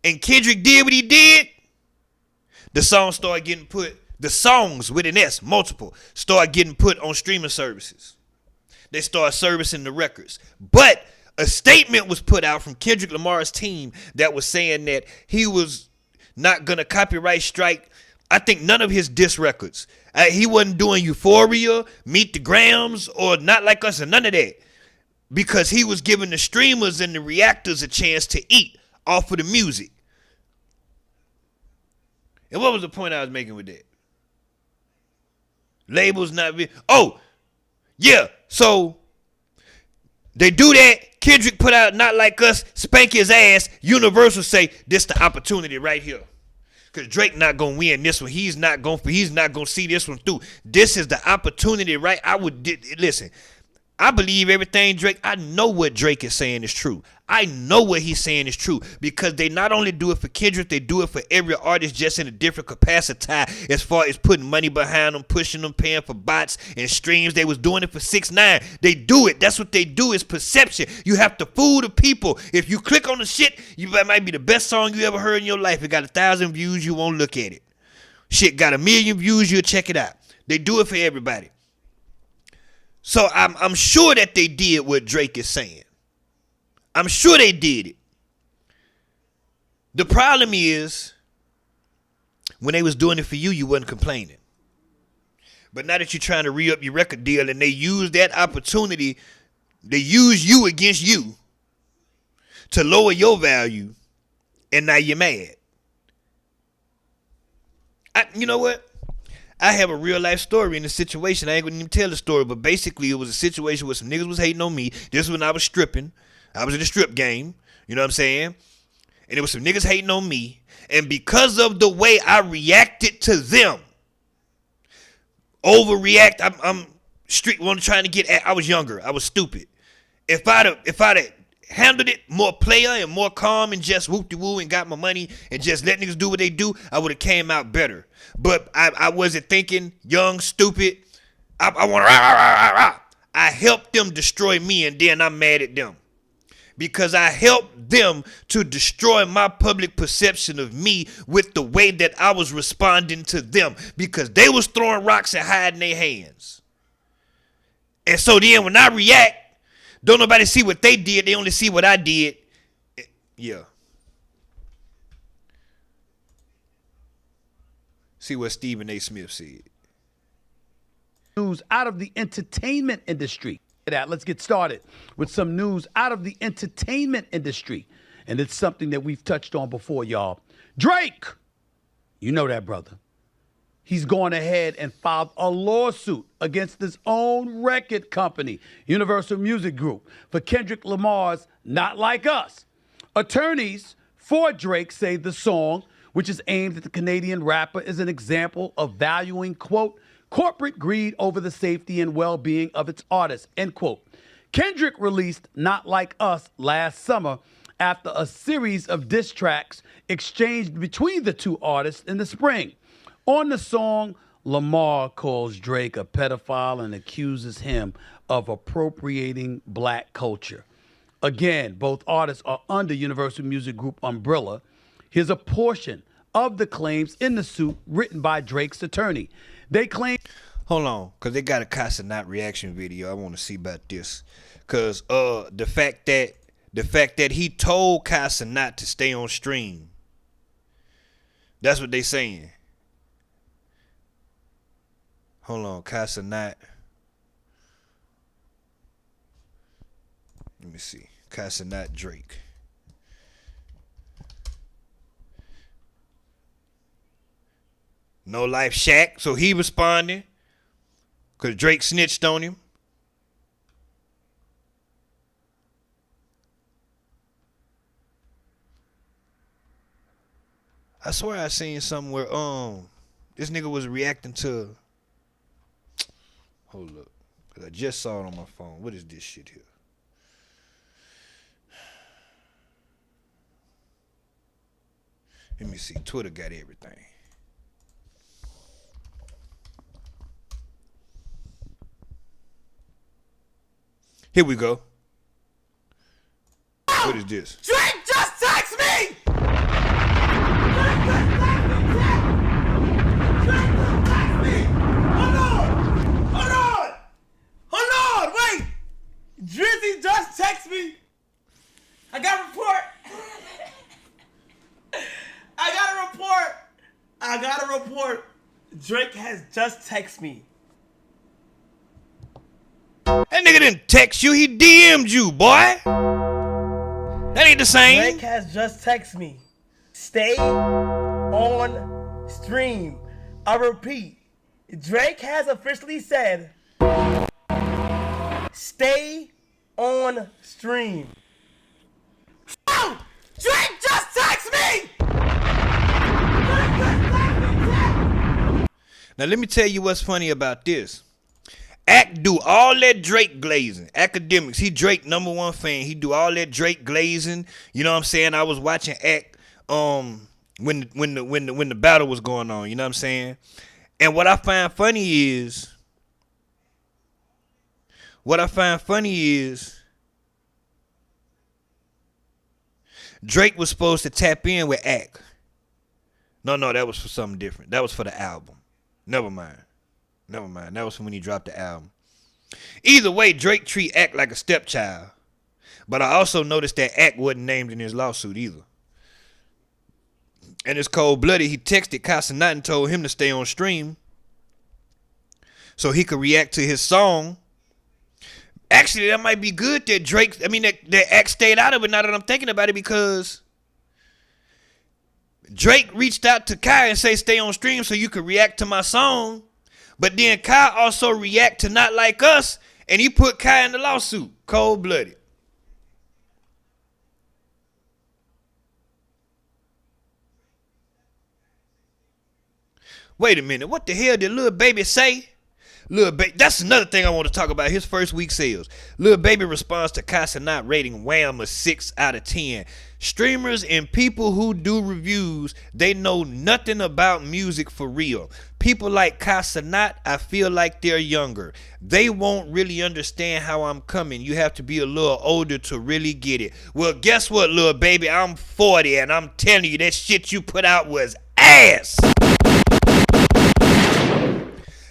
and Kendrick did what he did, the songs started getting put, the songs with an S, multiple, started getting put on streaming services. They started servicing the records. But a statement was put out from Kendrick Lamar's team that was saying that he was not going to copyright strike, I think, none of his diss records. He wasn't doing Euphoria, Meet the Grams, or Not Like Us, or none of that. Because he was giving the streamers and the reactors a chance to eat off of the music. And what was the point I was making with that? Labels not... Yeah, so they do that. Kendrick put out Not Like Us, spank his ass. Universal say this the opportunity right here, cause Drake not gonna win this one. He's not gonna see this one through. This is the opportunity, right? Listen. I believe everything Drake. I know what Drake is saying is true. I know what he's saying is true because they not only do it for Kendrick, they do it for every artist just in a different capacity as far as putting money behind them, pushing them, paying for bots and streams. They was doing it for 6ix9ine. They do it. That's what they do is perception. You have to fool the people. If you click on the shit, that might be the best song you ever heard in your life. It got 1,000 views, you won't look at it. Shit got 1 million views, you'll check it out. They do it for everybody. So I'm sure that they did what Drake is saying. I'm sure they did it. The problem is, when they was doing it for you, you wasn't complaining. But now that you're trying to re-up your record deal and they use that opportunity, they use you against you, to lower your value, and now you're mad. You know what? I have a real life story in the situation. I ain't gonna even tell the story, but basically it was a situation where some niggas was hating on me. This was when I was stripping. I was in the strip game. You know what I'm saying? And it was some niggas hating on me. And because of the way I reacted to them, overreact. I'm street one trying to get at. I was younger. I was stupid. If I'd have handled it more player and more calm and just whoop-de-woo and got my money and just let niggas do what they do, I would have came out better. But I wasn't thinking young, stupid. I want to rah. I helped them destroy me, and then I'm mad at them. Because I helped them to destroy my public perception of me with the way that I was responding to them. Because they was throwing rocks and hiding their hands. And so then when I react, don't nobody see what they did. They only see what I did. Yeah. See what Stephen A. Smith said. News out of the entertainment industry. Let's get started with some news out of the entertainment industry. And it's something that we've touched on before, y'all. Drake, you know that brother. He's gone ahead and filed a lawsuit against his own record company, Universal Music Group, for Kendrick Lamar's Not Like Us. Attorneys for Drake say the song, which is aimed at the Canadian rapper, is an example of valuing, quote, corporate greed over the safety and well-being of its artists, end quote. Kendrick released Not Like Us last summer after a series of diss tracks exchanged between the two artists in the spring. On the song, Lamar calls Drake a pedophile and accuses him of appropriating black culture. Again, both artists are under Universal Music Group umbrella. Here's a portion of the claims in the suit written by Drake's attorney. They claim... Hold on, because they got a Casa Not reaction video. I want to see about this. Because the fact that he told Casa Not to stay on stream. That's what they saying. Hold on, Casa Not. Let me see. Casa Not Drake. No Life Shaq. So he responding. Because Drake snitched on him. I swear I seen something where this nigga was reacting to. Hold up. Cause I just saw it on my phone. What is this shit here? Let me see. Twitter got everything. Here we go. What is this? Drake just text me! Hold on, wait! Drizzy just text me. I got a report. I got a report. Drake has just texted me. That nigga didn't text you, he DM'd you, boy. That ain't the same. Drake has just texted me. Stay on stream. I repeat, Drake has officially said, stay on stream. Oh! Drake just texted me! Now let me tell you what's funny about this. Act do all that Drake glazing. Academics, he Drake #1 fan. He do all that Drake glazing. You know what I'm saying? I was watching Act when the battle was going on. You know what I'm saying? And what I find funny is Drake was supposed to tap in with Act. No, that was for something different. That was for the album. Never mind. That was from when he dropped the album. Either way, Drake treat Act like a stepchild. But I also noticed that Act wasn't named in his lawsuit either. And it's cold-blooded. He texted Casa Not and told him to stay on stream so he could react to his song Actually, that might be good that that X stayed out of it now that I'm thinking about it, because Drake reached out to Kai and say stay on stream so you could react to my song. But then Kai also react to Not Like Us, and he put Kai in the lawsuit. Cold-blooded. Wait a minute. What the hell did Lil Baby say? That's another thing I want to talk about. His first week sales. Lil Baby responds to Kai Cenat rating Wham a 6 out of 10. Streamers and people who do reviews, they know nothing about music for real. People like Kai Cenat, I feel like they're younger. They won't really understand how I'm coming. You have to be a little older to really get it. Well, guess what, Lil Baby? I'm 40 and I'm telling you that shit you put out was ass.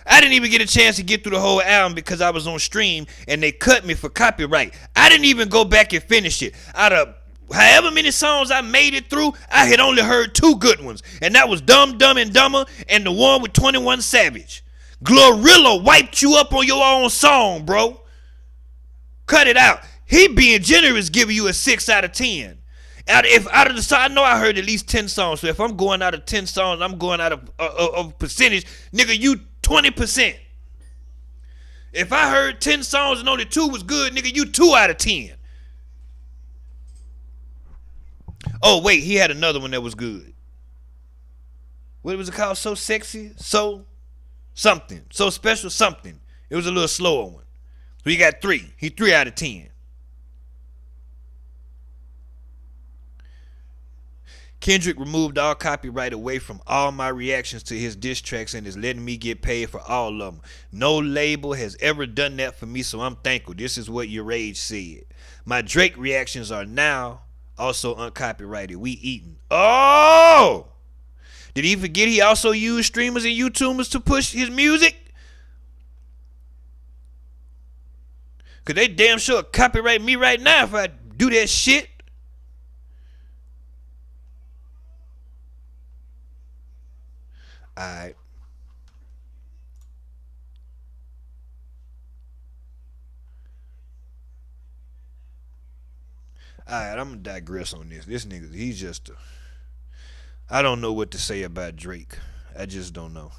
I didn't even get a chance to get through the whole album because I was on stream and they cut me for copyright. I didn't even go back and finish it. Out of however many songs I made it through, I had only heard 2 good ones. And that was Dumb, Dumb, and Dumber and the one with 21 Savage. Glorilla wiped you up on your own song, bro. Cut it out. He being generous giving you a 6 out of 10. Out of the song, I know I heard at least 10 songs. So if I'm going out of 10 songs, I'm going out of percentage. Nigga, you 20%. If I heard 10 songs and only 2 was good, nigga, you 2 out of 10. Oh, wait, he had another one that was good. What was it called? So Sexy? So something. So Special something. It was a little slower one. So he got 3. He 3 out of 10. Kendrick removed all copyright away from all my reactions to his diss tracks and is letting me get paid for all of them. No label has ever done that for me, so I'm thankful. This is what your rage said. My Drake reactions are now also uncopyrighted. We eating. Oh! Did he forget he also used streamers and YouTubers to push his music? Because they damn sure copyright me right now if I do that shit. Alright. Alright, I'm gonna digress on this. This nigga, he's just I don't know what to say about Drake. I just don't know.